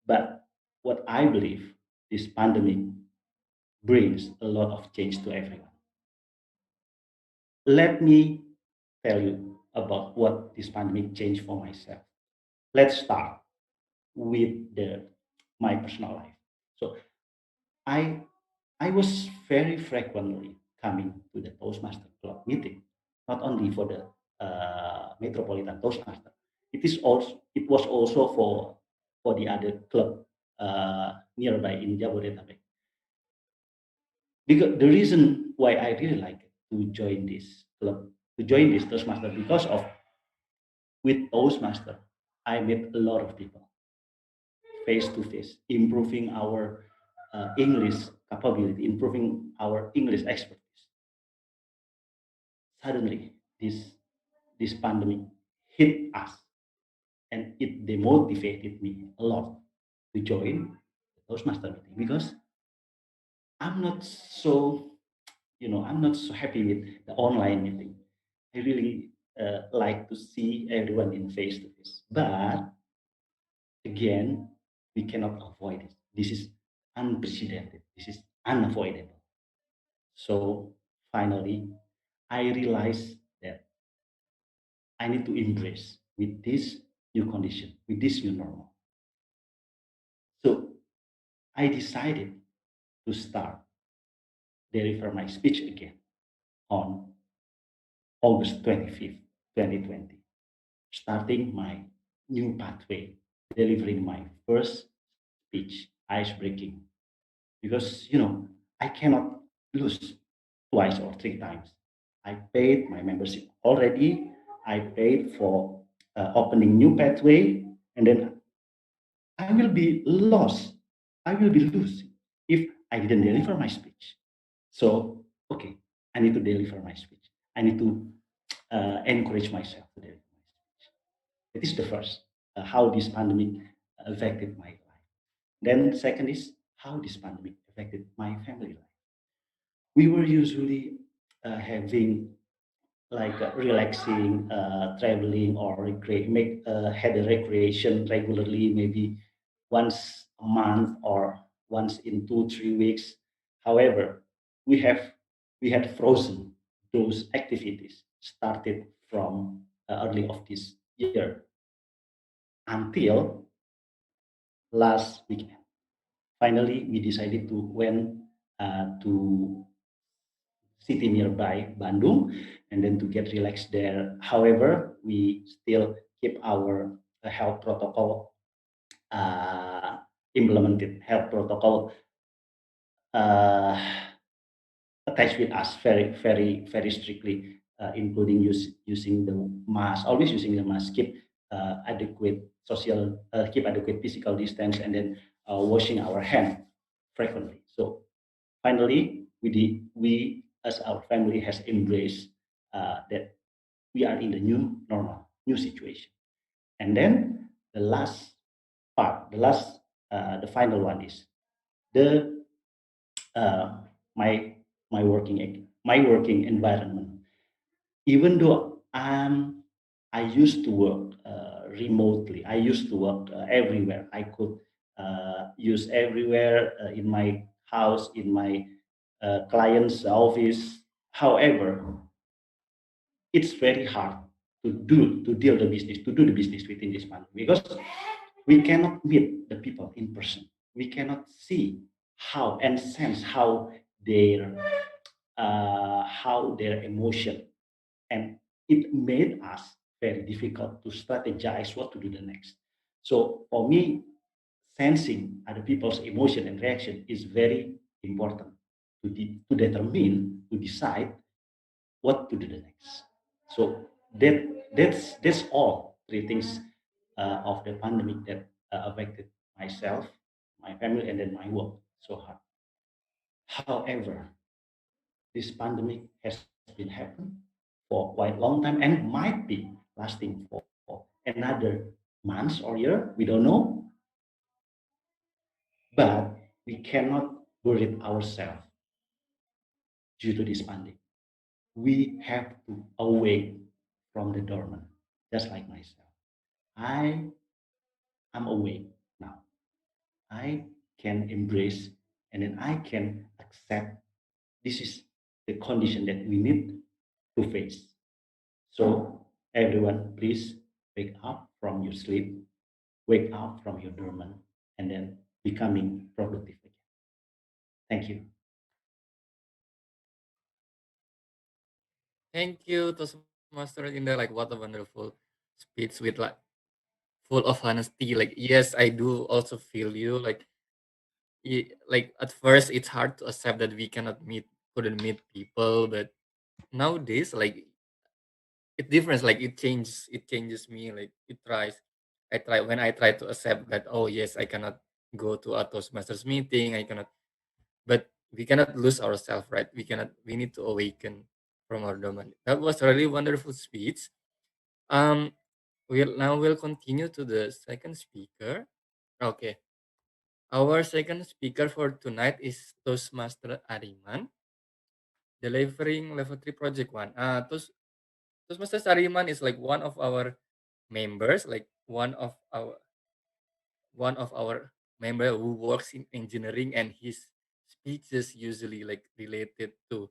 But what I believe, this pandemic brings a lot of change to everyone. Let me tell you about what this pandemic changed for myself. Let's start with my personal life. So I I was very frequently coming to the Toastmaster Club meeting, not only for the Metropolitan Toastmaster. It was also for the other club nearby in Jabodetabek. Because the reason why I really like to join this club, to join this Toastmaster, because of with Toastmaster, I met a lot of people face to face, improving our English capability, improving our English expertise. suddenly this pandemic hit us, and it demotivated me a lot to join the Toastmaster meeting because I'm not so, I'm not so happy with the online meeting. I really like to see everyone in face to face. But again, we cannot avoid it. This is unprecedented. This is unavoidable. So finally, I realized that I need to embrace with this new condition, with this new normal. So I decided to start deliver my speech again on August 25th, 2020, starting my new pathway, delivering my first speech, ice breaking. Because, I cannot lose twice or three times. I paid my membership already. I paid for opening new pathway, and then I will be lost. I will be losing if I didn't deliver my speech. So, okay, I need to deliver my speech. I need to encourage myself to deliver my speech. It is the first, how this pandemic affected my life. Then second is how this pandemic affected my family life. We were usually having like relaxing, traveling, or had a recreation regularly, maybe once a month or once in 2 3 weeks. However, we have we had frozen those activities started from early of this year until last weekend. Finally, we decided to went to city nearby Bandung, and then to get relaxed there. However, we still keep our health protocol uh, implemented health protocol uh, attached with us very strictly, including using the mask, always using the mask, keep adequate physical distance, and then washing our hand frequently. So finally, we as our family has embraced that we are in the new normal, new situation. And then the last part, the final one is the uh, my my working environment. Even though I used to work remotely, I used to work everywhere. I could use everywhere in my house, in my client's office. However, it's very hard to do the business within this month because we cannot meet the people in person. We cannot see how and sense their how their emotion, and it made us very difficult to strategize what to do the next. So for me, sensing other people's emotion and reaction is very important to determine, to decide what to do the next. So that's all three things of the pandemic that affected myself, my family, and then my work so hard. However, this pandemic has been happening for quite a long time and might be lasting for another months or year. We don't know, but we cannot worry ourselves due to this pandemic. We have to awake from the dormant, just like myself. I am awake now. I can embrace, and then I can accept this is the condition that we need to face. So everyone, please wake up from your sleep, wake up from your dormant, and then becoming productive again. Thank you. Thank you, Toastmaster Indah. Like, what a wonderful speech with like full of honesty. Like, yes, I do also feel you. Like, like at first it's hard to accept that we couldn't meet people, but nowadays, like it different. Like it changes me. Like I try to accept that. Oh yes, I cannot go to a Toastmasters meeting. I cannot, but we cannot lose ourselves, right? We need to awaken from our domain. That was a really wonderful speech. Um, we'll continue to the second speaker. Okay, our second speaker for tonight is Toastmaster Ariman, delivering level 3 project 1. Toastmaster Ariman is like one of our members, like one of our member who works in engineering, and his speeches usually like related to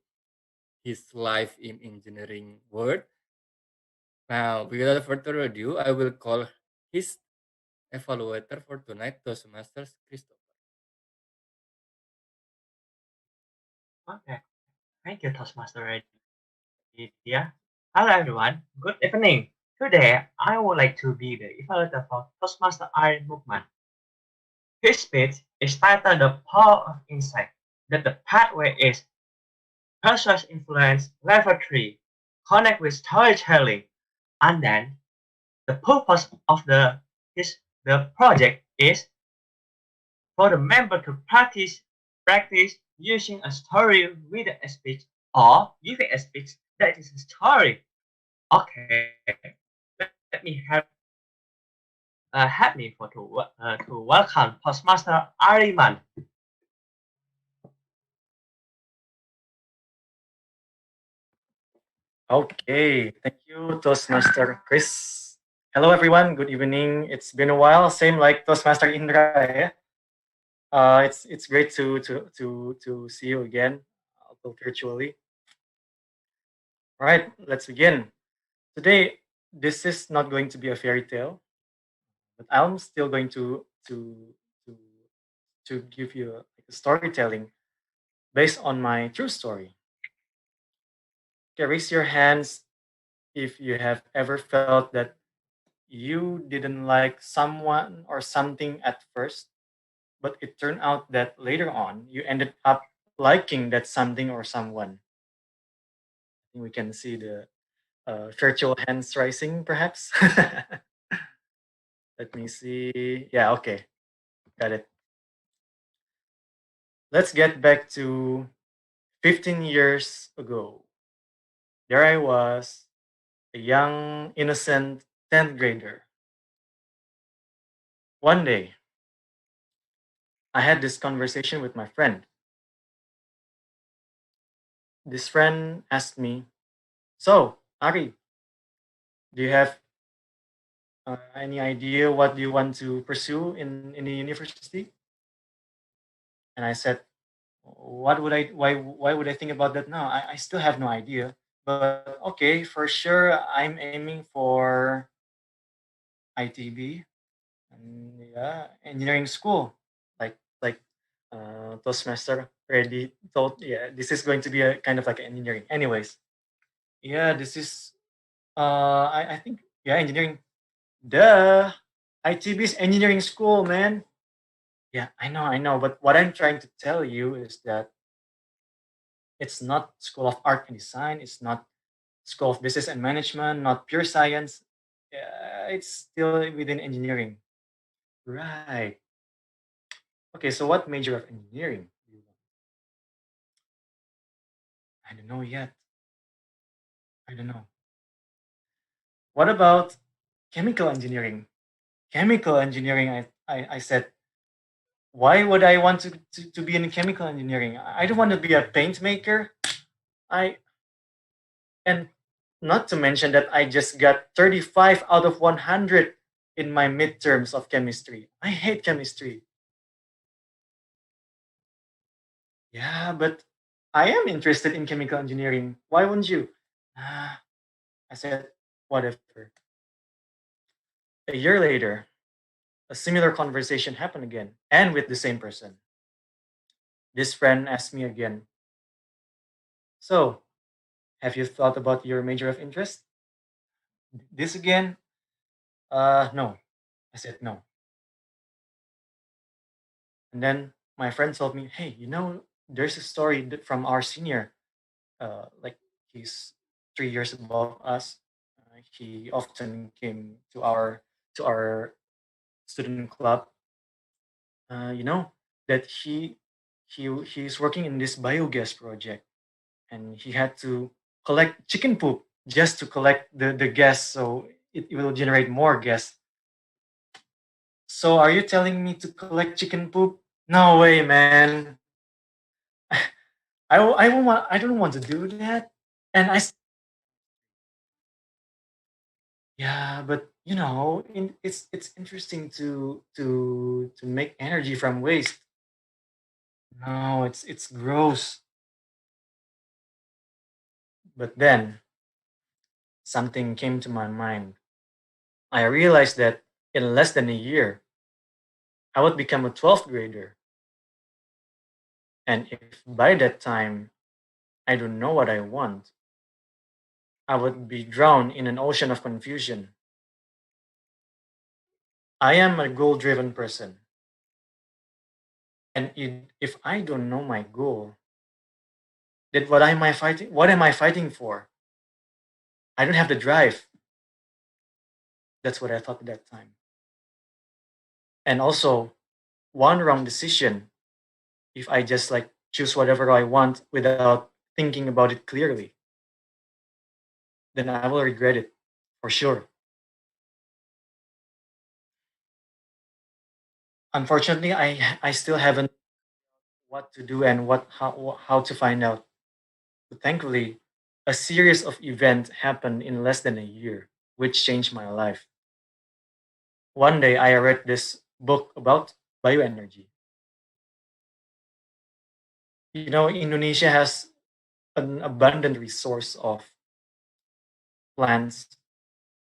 his life in engineering world. Now, without further ado, I will call his evaluator for tonight, Toastmasters Christopher. Okay. Thank you, Toastmaster Idea. Hello, everyone. Good evening. Today, I would like to be the evaluator for Toastmaster Iron Movement. His speech is titled The Power of Insight, that the pathway is Persuasive Influence Level 3, connect with storytelling, and then the purpose of the project is for the member to practice using a story with a speech or giving a speech that is a story. Okay, let me help me to welcome Toastmaster Ariman. Okay, thank you, Toastmaster Chris. Hello, everyone. Good evening. It's been a while. Same like Toastmaster Indra. Yeah? It's great to see you again, although virtually. All right, let's begin. Today, this is not going to be a fairy tale, but I'm still going to to give you a storytelling based on my true story. Okay, raise your hands if you have ever felt that you didn't like someone or something at first, but it turned out that later on you ended up liking that something or someone. I think we can see the virtual hands rising, perhaps. Let me see. Yeah, okay. Got it. Let's get back to 15 years ago. There I was, a young, innocent 10th grader. One day, I had this conversation with my friend. This friend asked me, "So, Ari, do you have any idea what do you want to pursue in the university?" And I said, "What would I? Why would I think about that now? I still have no idea. But okay, for sure, I'm aiming for ITB, and yeah, engineering school. Like Toastmaster already told. Yeah, this is going to be a kind of like engineering. Anyways, yeah, this is. I think yeah, engineering. Duh, ITB is engineering school, man. Yeah, I know. But what I'm trying to tell you is that it's not School of Art and Design. It's not School of Business and Management. Not pure science. It's still within engineering. Right. Okay. So what major of engineering do you want? I don't know yet. I don't know. What about chemical engineering? Chemical engineering. I said, why would I want to be in chemical engineering? I don't want to be a paint maker. I and not to mention that I just got 35 out of 100 in my midterms of chemistry. I hate chemistry. Yeah, but I am interested in chemical engineering. Why wouldn't you? I said, whatever. A year later, a similar conversation happened again, and with the same person. This friend asked me again, "So, have you thought about your major of interest?" This again? No. I said no. And then my friend told me, "Hey, there's a story from our senior. Like he's 3 years above us. He often came to our student club. You know that he's working in this biogas project, and he had to collect chicken poop just to collect the gas, so it will generate more gas. So are you telling me to collect chicken poop? No way, man. I don't want to do that. And yeah, but you know, it's interesting to make energy from waste. No, it's gross. But then something came to my mind. I realized that in less than a year, I would become a 12th grader. And if by that time I don't know what I want, I would be drowned in an ocean of confusion. I am a goal driven person. And if I don't know my goal, then what am I fighting? What am I fighting for? I don't have the drive. That's what I thought at that time. And also, one wrong decision, if I just like choose whatever I want without thinking about it clearly, then I will regret it for sure. Unfortunately, I still haven't what to do and how to find out. But thankfully, a series of events happened in less than a year, which changed my life. One day, I read this book about bioenergy. You know, Indonesia has an abundant resource of plants.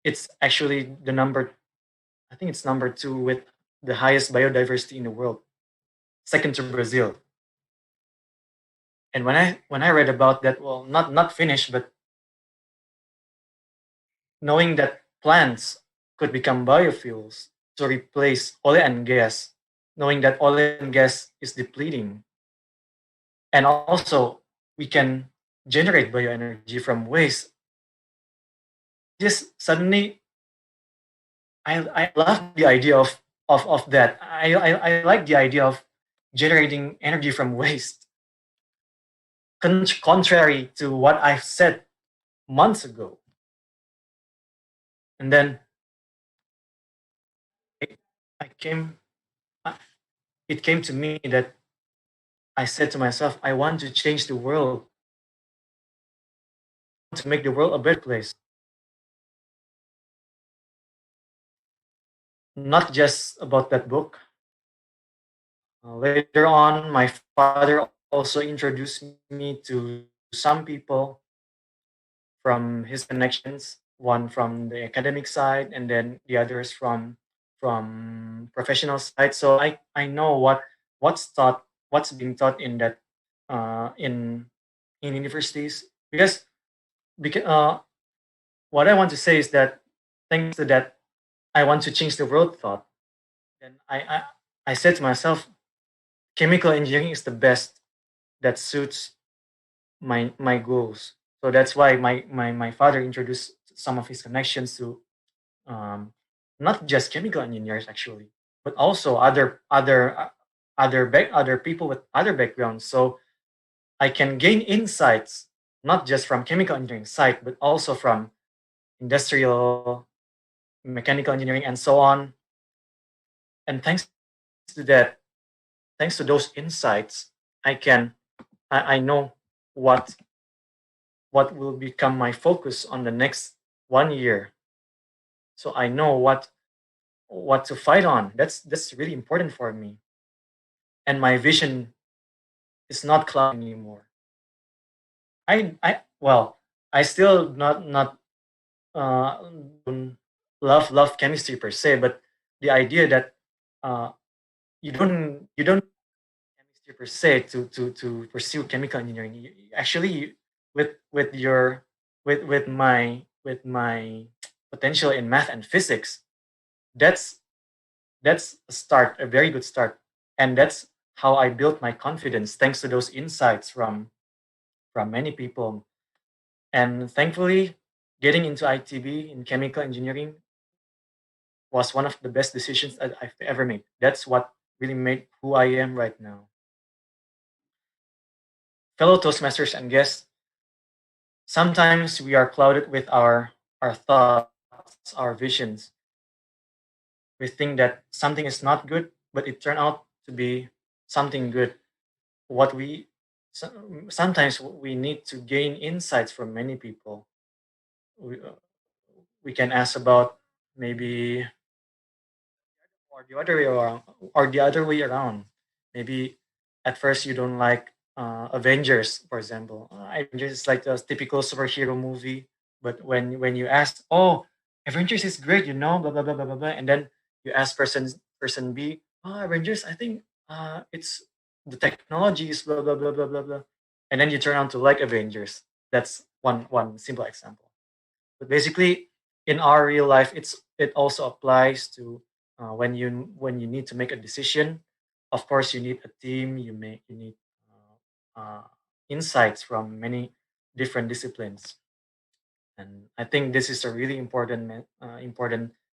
It's actually I think it's number 2 with the highest biodiversity in the world, second to Brazil. And when I read about that, well, not finished, but knowing that plants could become biofuels to replace oil and gas, knowing that oil and gas is depleting, and also we can generate bioenergy from waste. Just suddenly, I love the idea of that. I like the idea of generating energy from waste. Contrary to what I've said months ago. And then I came, it came to me that I said to myself, I want to change the world, to make the world a better place. Not just about that book. Later on, my father also introduced me to some people from his connections, one from the academic side and then the others from professional side. So I know what's being taught in that in universities, because what I want to say is that thanks to that I want to change the world thought. Then I said to myself, chemical engineering is the best that suits my goals. So that's why my father introduced some of his connections to not just chemical engineers actually, but also other people with other backgrounds. So I can gain insights not just from chemical engineering side, but also from industrial, mechanical engineering, and so on. And thanks to that, thanks to those insights, I know what will become my focus on the next 1 year. So I know what to fight on. That's really important for me. And my vision is not cloud anymore. I still not uh, love chemistry per se, but the idea that you don't chemistry per se to pursue chemical engineering. Actually, with my potential in math and physics, that's a start, a very good start, and that's how I built my confidence thanks to those insights from many people. And thankfully, getting into ITB in chemical engineering was one of the best decisions that I've ever made. That's what really made who I am right now. Fellow Toastmasters and guests, sometimes we are clouded with our thoughts, our visions. We think that something is not good, but it turned out to be something good. What we sometimes we need to gain insights from many people. We can ask about maybe or the other way around, Maybe at first you don't like Avengers, for example. Avengers is like a typical superhero movie, but when you ask, oh, Avengers is great, blah blah blah blah blah, blah, and then you ask person B, oh, Avengers, I think it's the technology is blah blah blah blah blah blah, and then you turn on to like Avengers. That's one simple example. But basically, in our real life, it also applies to when you need to make a decision. Of course, you need a team. You need insights from many different disciplines, and I think this is a really important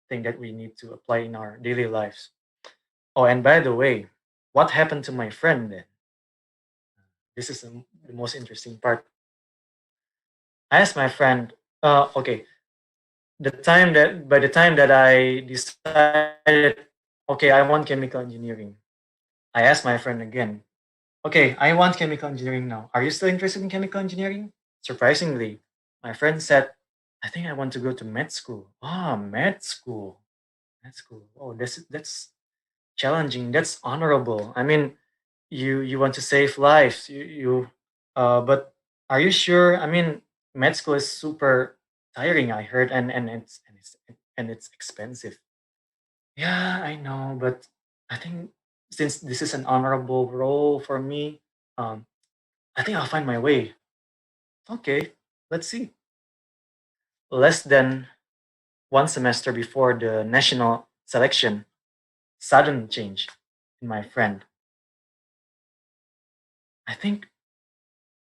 thing that we need to apply in our daily lives. Oh, and by the way, what happened to my friend then? This is the most interesting part. I asked my friend, okay, by the time that I decided, okay, I want chemical engineering, I asked my friend again, okay, I want chemical engineering now. Are you still interested in chemical engineering? Surprisingly, my friend said, I think I want to go to med school. Ah, med school. Med school. Oh, that's challenging. That's honorable. I mean, you want to save lives. But are you sure? I mean, med school is super tiring, I heard, and it's expensive. Yeah, I know, but I think since this is an honorable role for me, I think I'll find my way. Okay, let's see. Less than one semester before the national selection, sudden change in my friend. I think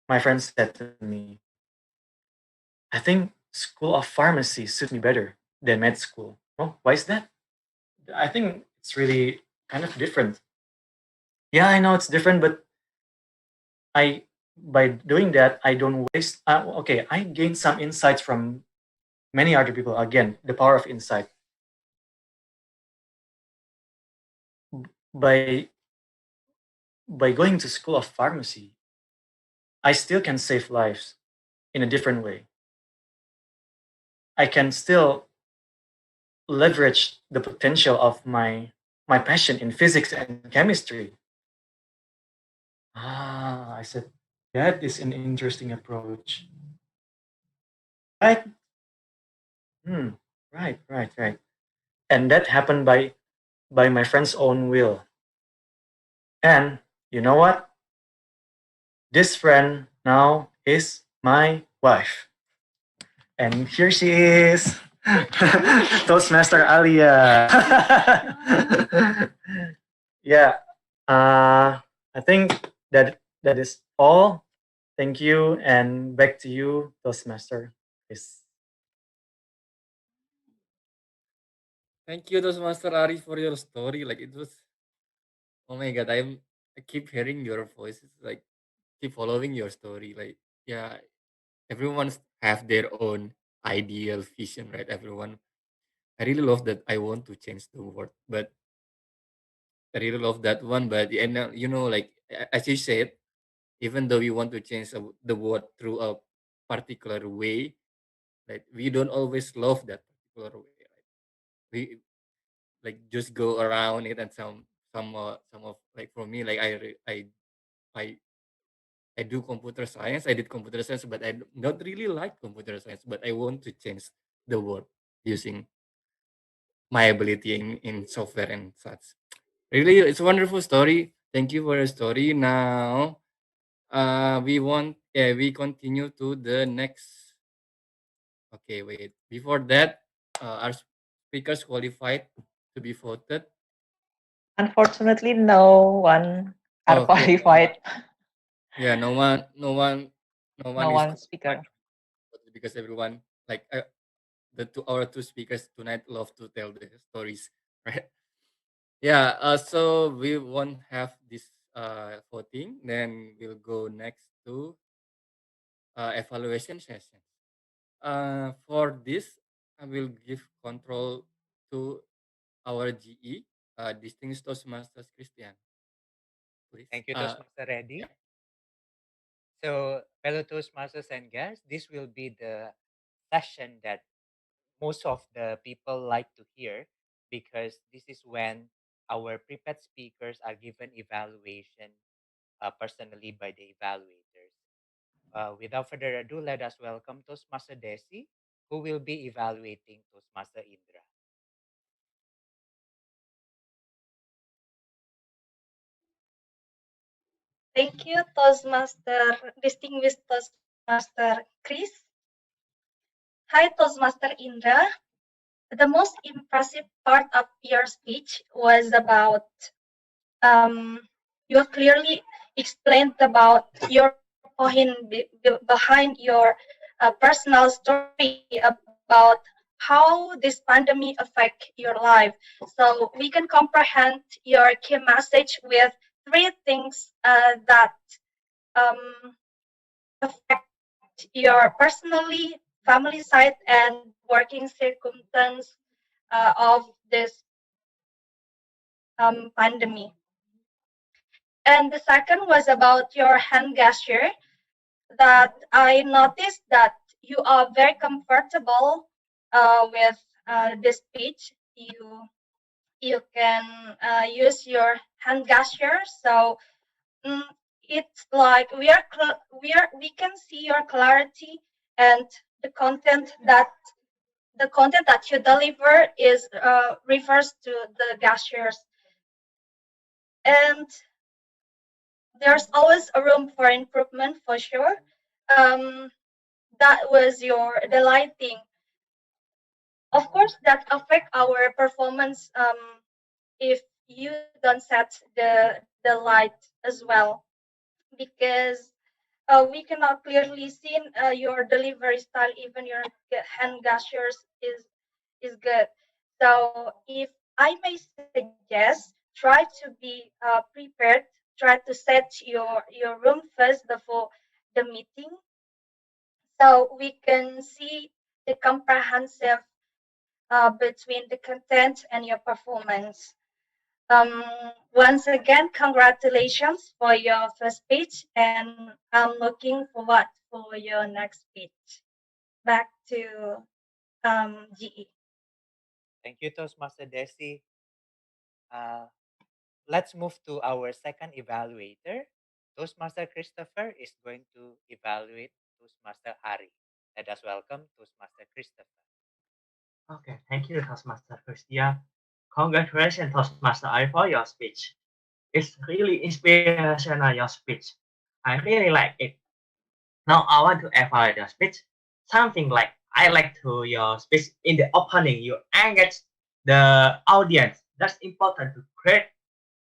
my friend said to me, I think School of Pharmacy suits me better than med school. Oh, why is that? I think it's really kind of different. Yeah, I know it's different, but by doing that, I don't waste. Okay, I gain some insights from many other people. Again, the power of insight. By going to School of Pharmacy, I still can save lives in a different way. I can still leverage the potential of my passion in physics and chemistry. Ah, I said, that is an interesting approach. Right? Right. And that happened by my friend's own will. And you know what? This friend now is my wife. And here she is. Toastmaster Alia. Yeah. I think that is all. Thank you, and back to you, Toastmaster. Please. Thank you, Toastmaster Ari, for your story. Like it was, oh my god, I keep hearing your voice. It's like keep following your story. Like yeah, everyone's have their own ideal vision, right? Everyone. I really love that. I want to change the world, but I really love that one. But and like as you said, even though we want to change the world through a particular way, like we don't always love that particular way. Right? We like just go around it, and some of like for me, like I I do computer science. I did computer science, but I not really like computer science. But I want to change the world using my ability in software and such. Really, it's a wonderful story. Thank you for your story. Now, we continue to the next. Okay, wait. Before that, our speakers qualified to be voted. Unfortunately, no one are Okay, qualified. yeah, no one No is one qualified speaker. because everyone like our two speakers tonight love to tell the stories, right? Yeah. So we won't have this voting. Then we'll go next to evaluation sessions. For this, I will give control to our GE, Distinguished Toastmasters Christian. Please. Thank you, Toastmaster Reddy. Yeah. So, fellow Toastmasters and guests, this will be the session that most of the people like to hear, because this is when our prepared speakers are given evaluation personally by the evaluators. Without further ado, let us welcome Toastmaster Desi, who will be evaluating Toastmaster Indra. Thank you, Toastmaster, distinguished Toastmaster Chris. Hi, Toastmaster Indra. The most impressive part of your speech was about you clearly explained about your point behind your personal story about how this pandemic affect your life. So we can comprehend your key message with three things that affect your personally, family side, and working circumstance of this pandemic. And the second was about your hand gesture, that I noticed that you are very comfortable with this speech. You can use your hand gesture, so it's like we can see your clarity, and the content that you deliver is refers to the gestures, and there's always a room for improvement for sure. That was the lighting. Of course, that affect our performance if you don't set the light as well, because we cannot clearly see your delivery style. Even your hand gestures is good. So if I may suggest, try to be prepared. Try to set your room first before the meeting, so we can see the comprehensive between the content and your performance. Once again, congratulations for your first speech, and I'm looking forward for your next speech. Back to GE. Thank you, Toastmaster Desi. Let's move to our second evaluator. Toastmaster Christopher is going to evaluate Toastmaster Ari. Let us welcome Toastmaster Christopher. Okay, thank you, Toastmaster Christian. Congratulations, Toastmaster Ari, for your speech. It's really inspirational, your speech. I really like it. Now I want to evaluate your speech. Something like I like to your speech in the opening. You engage the audience. That's important to create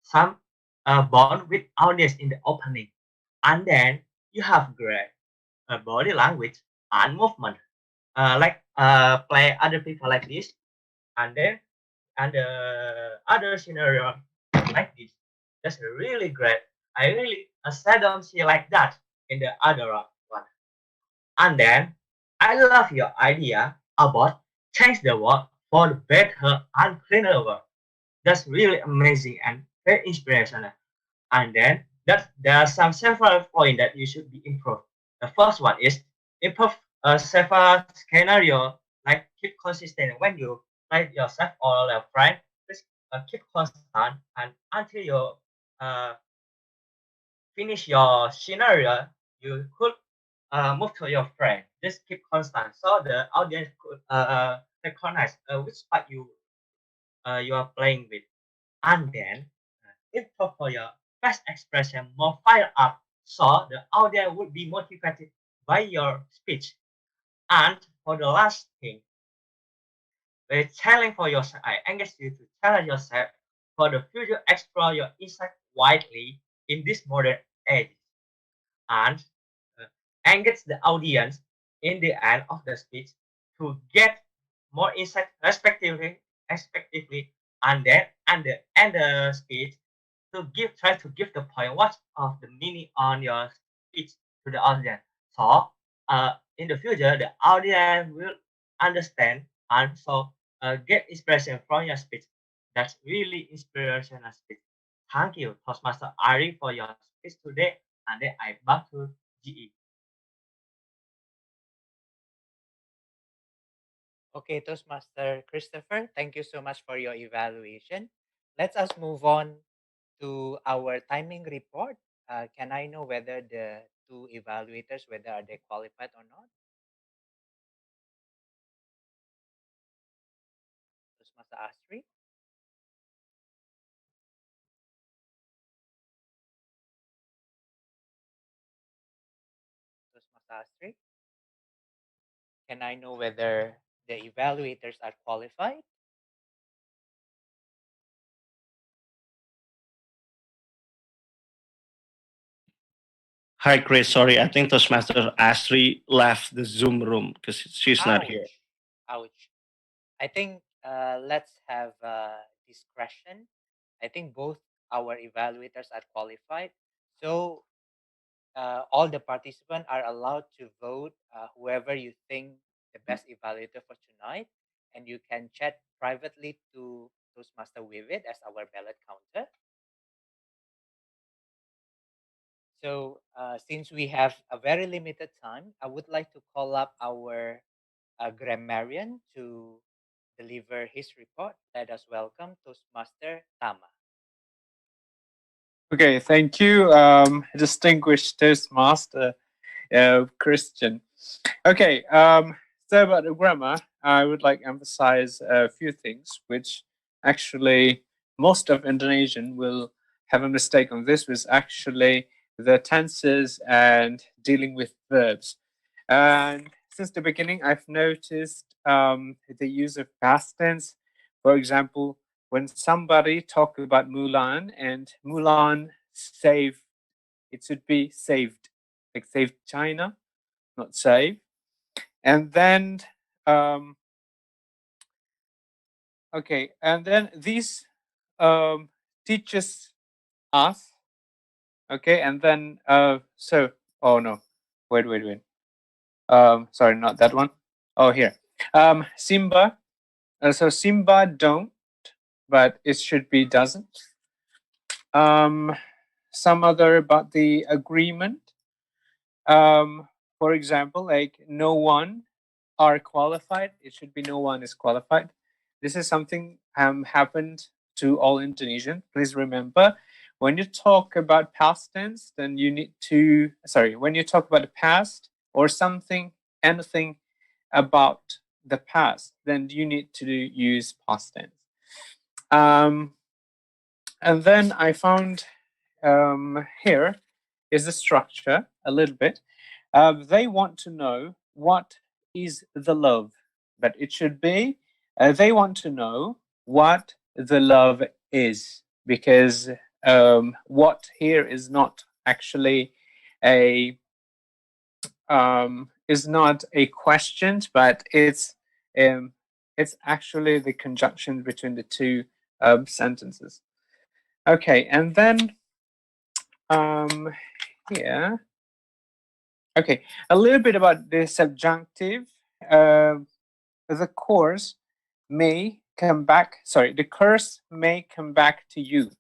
some bond with audience in the opening, and then you have great body language and movement, play other people like this, and then and other scenario like this. That's really great. I really seldom see like that in the other one. And then I love your idea about change the world for the better and cleaner world. That's really amazing and very inspirational. And then there are some several points that you should be improved. The first one is improve several scenario, like keep consistent when you write yourself or your friend. Just keep constant, and until you uh, finish your scenario, you could move to your friend. Just keep constant, so the audience could recognize which part you are playing with, and then improve for your best expression, more fire up, so the audience would be motivated by your speech. And for the last thing, very challenge for yourself. I engage you to challenge yourself for the future, explore your insight widely in this modern age, and engage the audience in the end of the speech to get more insight respectively, and then and the end the speech to try to give the point what of the meaning on your speech to the audience. So in the future, the audience will understand and so get inspiration from your speech. That's really inspirational speech. Thank you, Toastmaster Ari, for your speech today. And then I back to GE. Okay, Toastmaster Christopher, thank you so much for your evaluation. Let us move on to our timing report. Can I know whether the two evaluators, whether are they qualified or not? Toastmaster Astri? Toastmaster Astri? Can I know whether the evaluators are qualified? Hi, Chris. Sorry, I think Toastmaster Astri left the Zoom room because she's not here. Ouch. I think let's have discretion. I think both our evaluators are qualified. So all the participants are allowed to vote whoever you think the best evaluator for tonight. And you can chat privately to Toastmaster Vivid as our ballot counter. So since we have a very limited time, I would like to call up our grammarian to deliver his report. Let us welcome Toastmaster Tama. Okay, thank you, distinguished Toastmaster Christian. Okay, so about the grammar, I would like to emphasize a few things, which actually most of Indonesian will have a mistake on this, was actually the tenses and dealing with verbs. And since the beginning, I've noticed the use of past tense. For example, when somebody talk about Mulan and Mulan saved, it should be saved, like saved China, not save. And then, okay, and then these teaches us, okay, and then, so, oh no, wait. Sorry, not that one. Oh, here. Simba, so Simba don't, but it should be doesn't. Some other about the agreement. For example, like no one are qualified. It should be no one is qualified. This is something happened to all Indonesian. Please remember, when you talk about past tense, then you need to, sorry, when you talk about the past or something, anything about the past, then you need to use past tense. And then I found here is the structure a little bit. They want to know what is the love, but it should be they want to know what the love is, because what here is not actually a question, but it's actually the conjunction between the two sentences. Okay, and then here, okay, a little bit about the subjunctive. The course may come back, sorry, the curse may come back to you.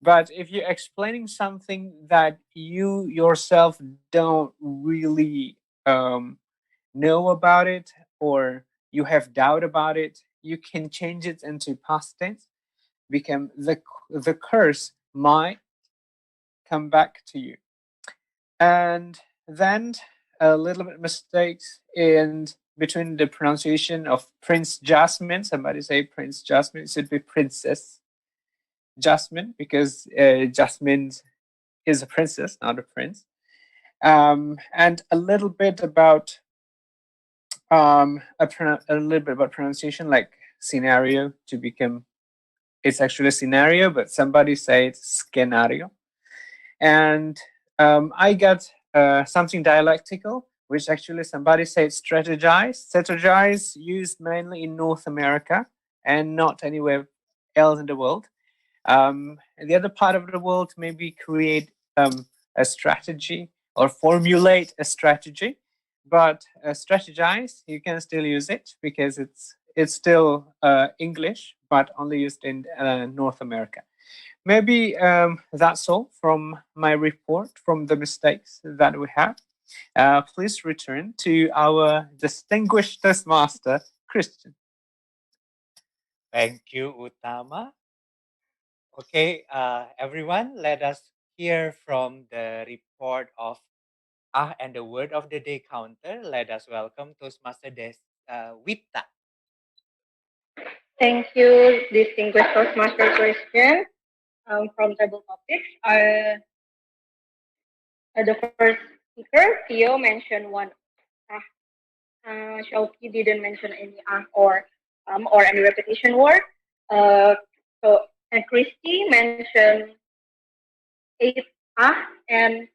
But if you're explaining something that you yourself don't really know about it, or you have doubt about it, you can change it into past tense. Become the curse might come back to you. And then a little bit mistakes in between the pronunciation of Prince Jasmine. Somebody say Prince Jasmine. It should be Princess Jasmine, because Jasmine is a princess, not a prince. And a little bit about a little bit about pronunciation, like scenario to become. It's actually a scenario, but somebody say it's scenario. And I got something dialectical, which actually somebody said strategize. Strategize used mainly in North America and not anywhere else in the world. The other part of the world maybe create a strategy or formulate a strategy, but strategize, you can still use it because it's still English, but only used in North America. Maybe that's all from my report from the mistakes that we have. Please return to our distinguished Toastmaster, Christian. Thank you, Utama. Okay, everyone, let us hear from the report of and the word of the day counter. Let us welcome Toastmaster Wita. Thank you, distinguished Toastmaster Christian. From table topics, the first speaker, Theo, mentioned one. Shauki didn't mention any or any repetition word. And Christy mentioned 8 and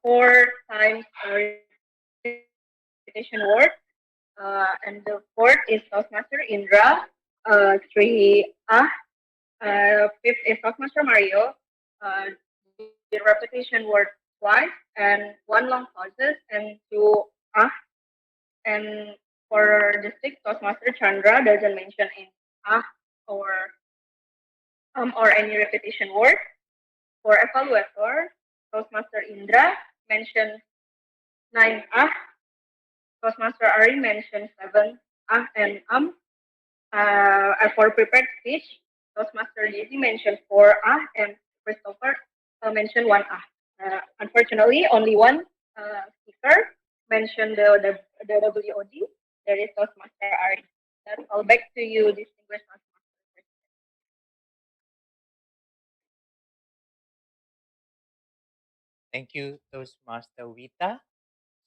4 times repetition word. And the fourth is Toastmaster Indra, 3 fifth is Toastmaster Mario, the repetition word twice and 1 long pauses and 2 and for the sixth Toastmaster Chandra doesn't mention any or any repetition word. For evaluator, Toastmaster Indra mentioned 9 Toastmaster Ari mentioned 7 and for prepared speech, Toastmaster Daisy mentioned 4 and Christopher mentioned 1 unfortunately, only one speaker mentioned the WOD. There is Toastmaster Ari. That's all. Back to you, distinguished Toastmaster. Thank you, Toastmaster Wita.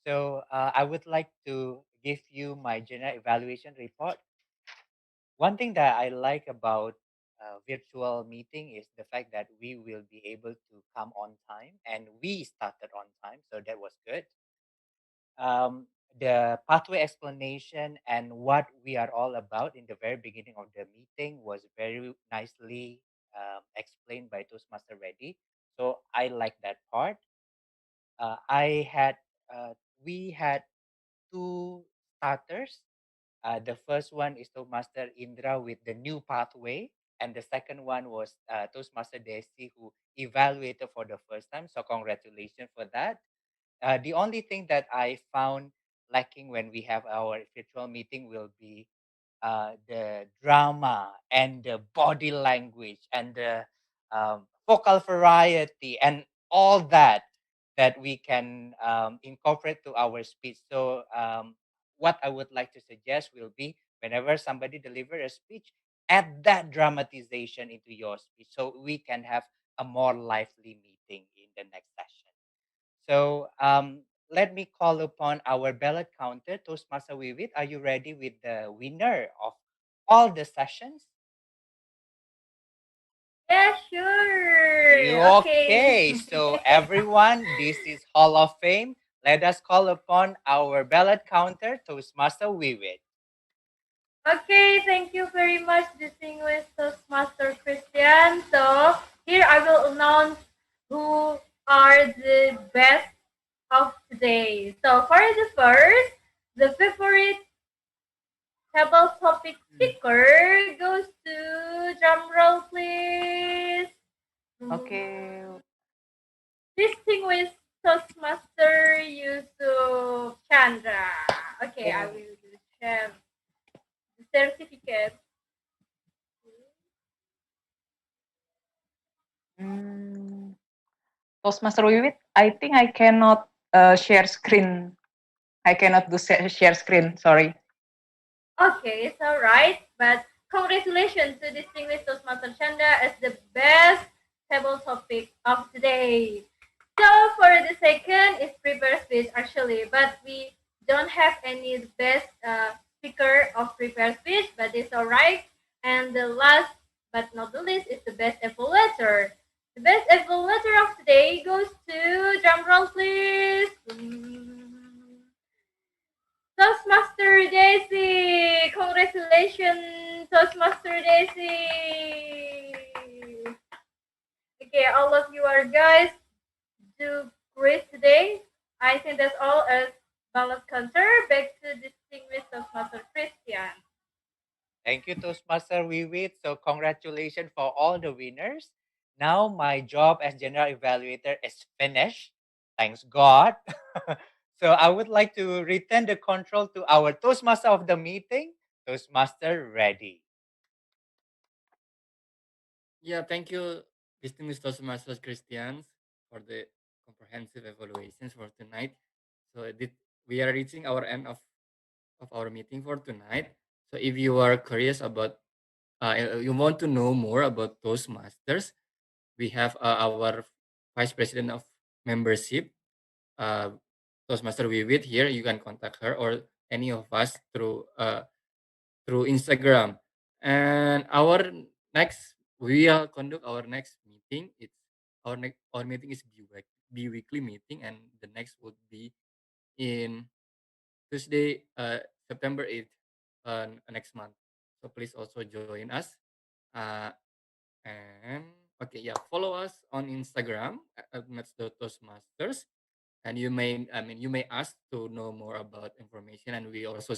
So I would like to give you my general evaluation report. One thing that I like about virtual meeting is the fact that we will be able to come on time, and we started on time, so that was good. The pathway explanation and what we are all about in the very beginning of the meeting was very nicely explained by Toastmaster Reddy. So I like that part. We had 2 starters. The first one is Toastmaster Indra with the new pathway, and the second one was Toastmaster Desi, who evaluated for the first time. So congratulations for that. The only thing that I found lacking when we have our virtual meeting will be the drama and the body language and the vocal variety and all that we can incorporate to our speech. So what I would like to suggest will be whenever somebody deliver a speech, add that dramatization into your speech so we can have a more lively meeting in the next session. So let me call upon our ballot counter, Toastmaster Wiwit. Are you ready with the winner of all the sessions? Yeah, sure. Okay, so everyone, this is Hall of Fame. Let us call upon our ballot counter, Toastmaster Wiwit. Okay, thank you very much, distinguished Toastmaster Christian. So here I will announce who are the best of today. So for the first, the favorite table topic speaker goes to drumroll, please. Okay. Distinguished Toastmaster Yusuf Chandra. Okay, I will share the certificate. Toastmaster Wiwit, I think I cannot share screen. I cannot do share screen, sorry. Okay, it's alright, but congratulations to distinguished Toastmaster Chandra as the best table topic of today. So for the second is prepare speech actually, but we don't have any best speaker of prepare speech, but it's alright. And the last but not the least is the best evaluator. The best evaluator of today goes to drumroll please. Toastmaster Daisy! Congratulations, Toastmaster Daisy! Okay, all of you are guys do great today. I think that's all as ballot counter, back to distinguished Toastmaster Christian. Thank you, Toastmaster Wiwit. So congratulations for all the winners. Now my job as general evaluator is finished. Thanks God. So I would like to return the control to our Toastmaster of the meeting, Toastmaster ready. Yeah, thank you, distinguished Toastmasters Christians, for the comprehensive evaluations for tonight. So we are reaching our end of our meeting for tonight. So if you are curious about, you want to know more about Toastmasters, we have our Vice President of Membership, Toastmaster Wiwit here. You can contact her or any of us through Instagram. And we will conduct our next meeting. Our meeting is bi-weekly meeting, and the next would be in Tuesday, September 8th, next month. So please also join us. And okay, yeah, follow us on Instagram at Toastmasters, and you may ask to know more about information, and we also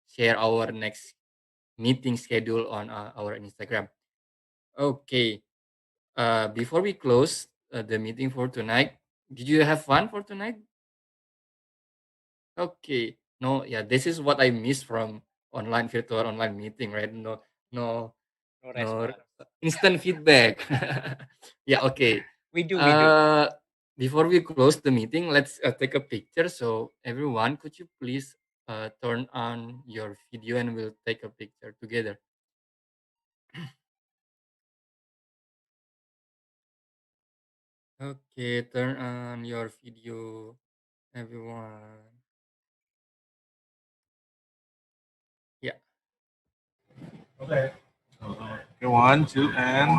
share our next meeting schedule on our Instagram. Okay. Before we close the meeting for tonight, did you have fun for tonight? Okay. No, yeah, this is what I missed from virtual online meeting, right? No, No no response. instant feedback. Yeah, okay. We do. Before we close the meeting, let's take a picture. So everyone, could you please turn on your video and we'll take a picture together. Okay, turn on your video, everyone. Yeah. Okay. Okay, 1, 2, and.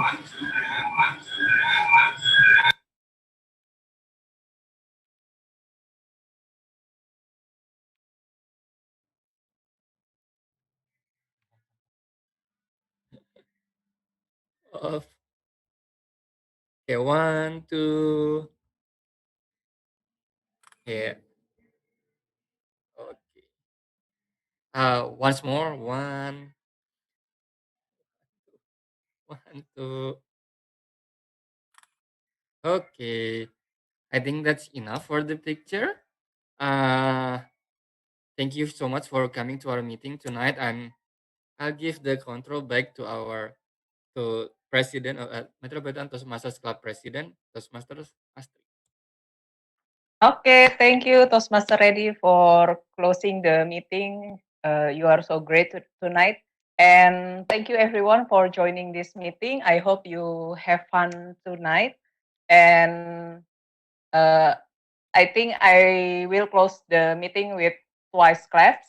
Off. Okay, 1, 2. Yeah. Okay. Once more. 1, 1, 2. Okay. I think that's enough for the picture. Thank you so much for coming to our meeting tonight, and I'll give the control back to our president of Metropolitan Toastmasters Club president, Toastmasters Astri. Okay, thank you, Toastmaster Ready, for closing the meeting. You are so great tonight. And thank you, everyone, for joining this meeting. I hope you have fun tonight. And I think I will close the meeting with twice claps.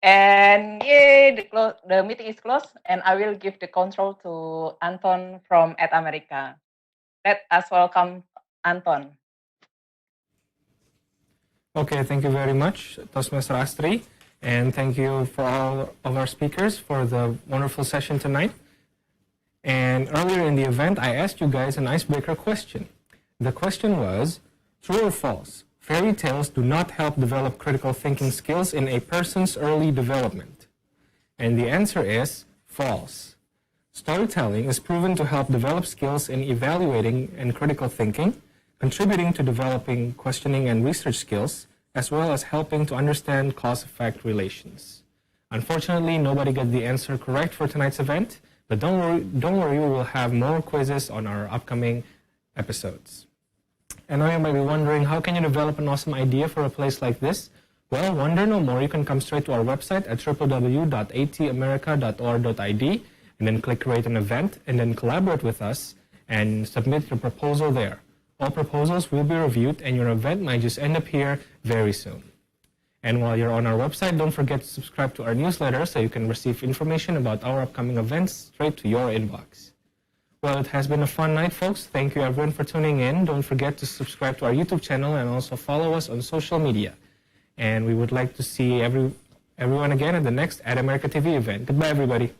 And yay, the meeting is closed. And I will give the control to Anton from At America. Let us welcome Anton. Okay, thank you very much, Toastmaster Astri, and thank you for all of our speakers for the wonderful session tonight. And earlier in the event, I asked you guys an icebreaker question. The question was, true or false? Fairy tales do not help develop critical thinking skills in a person's early development. And the answer is false. Storytelling is proven to help develop skills in evaluating and critical thinking, contributing to developing questioning and research skills, as well as helping to understand cause-effect relations. Unfortunately, nobody got the answer correct for tonight's event, but don't worry, we will have more quizzes on our upcoming episodes. And now you might be wondering, how can you develop an awesome idea for a place like this? Well, wonder no more, you can come straight to our website at www.atamerica.org.id and then click create an event and then collaborate with us and submit your proposal there. All proposals will be reviewed and your event might just end up here very soon. And while you're on our website, don't forget to subscribe to our newsletter so you can receive information about our upcoming events straight to your inbox. Well, it has been a fun night, folks. Thank you everyone for tuning in. Don't forget to subscribe to our YouTube channel and also follow us on social media. And we would like to see everyone again at the next At America TV event. Goodbye, everybody.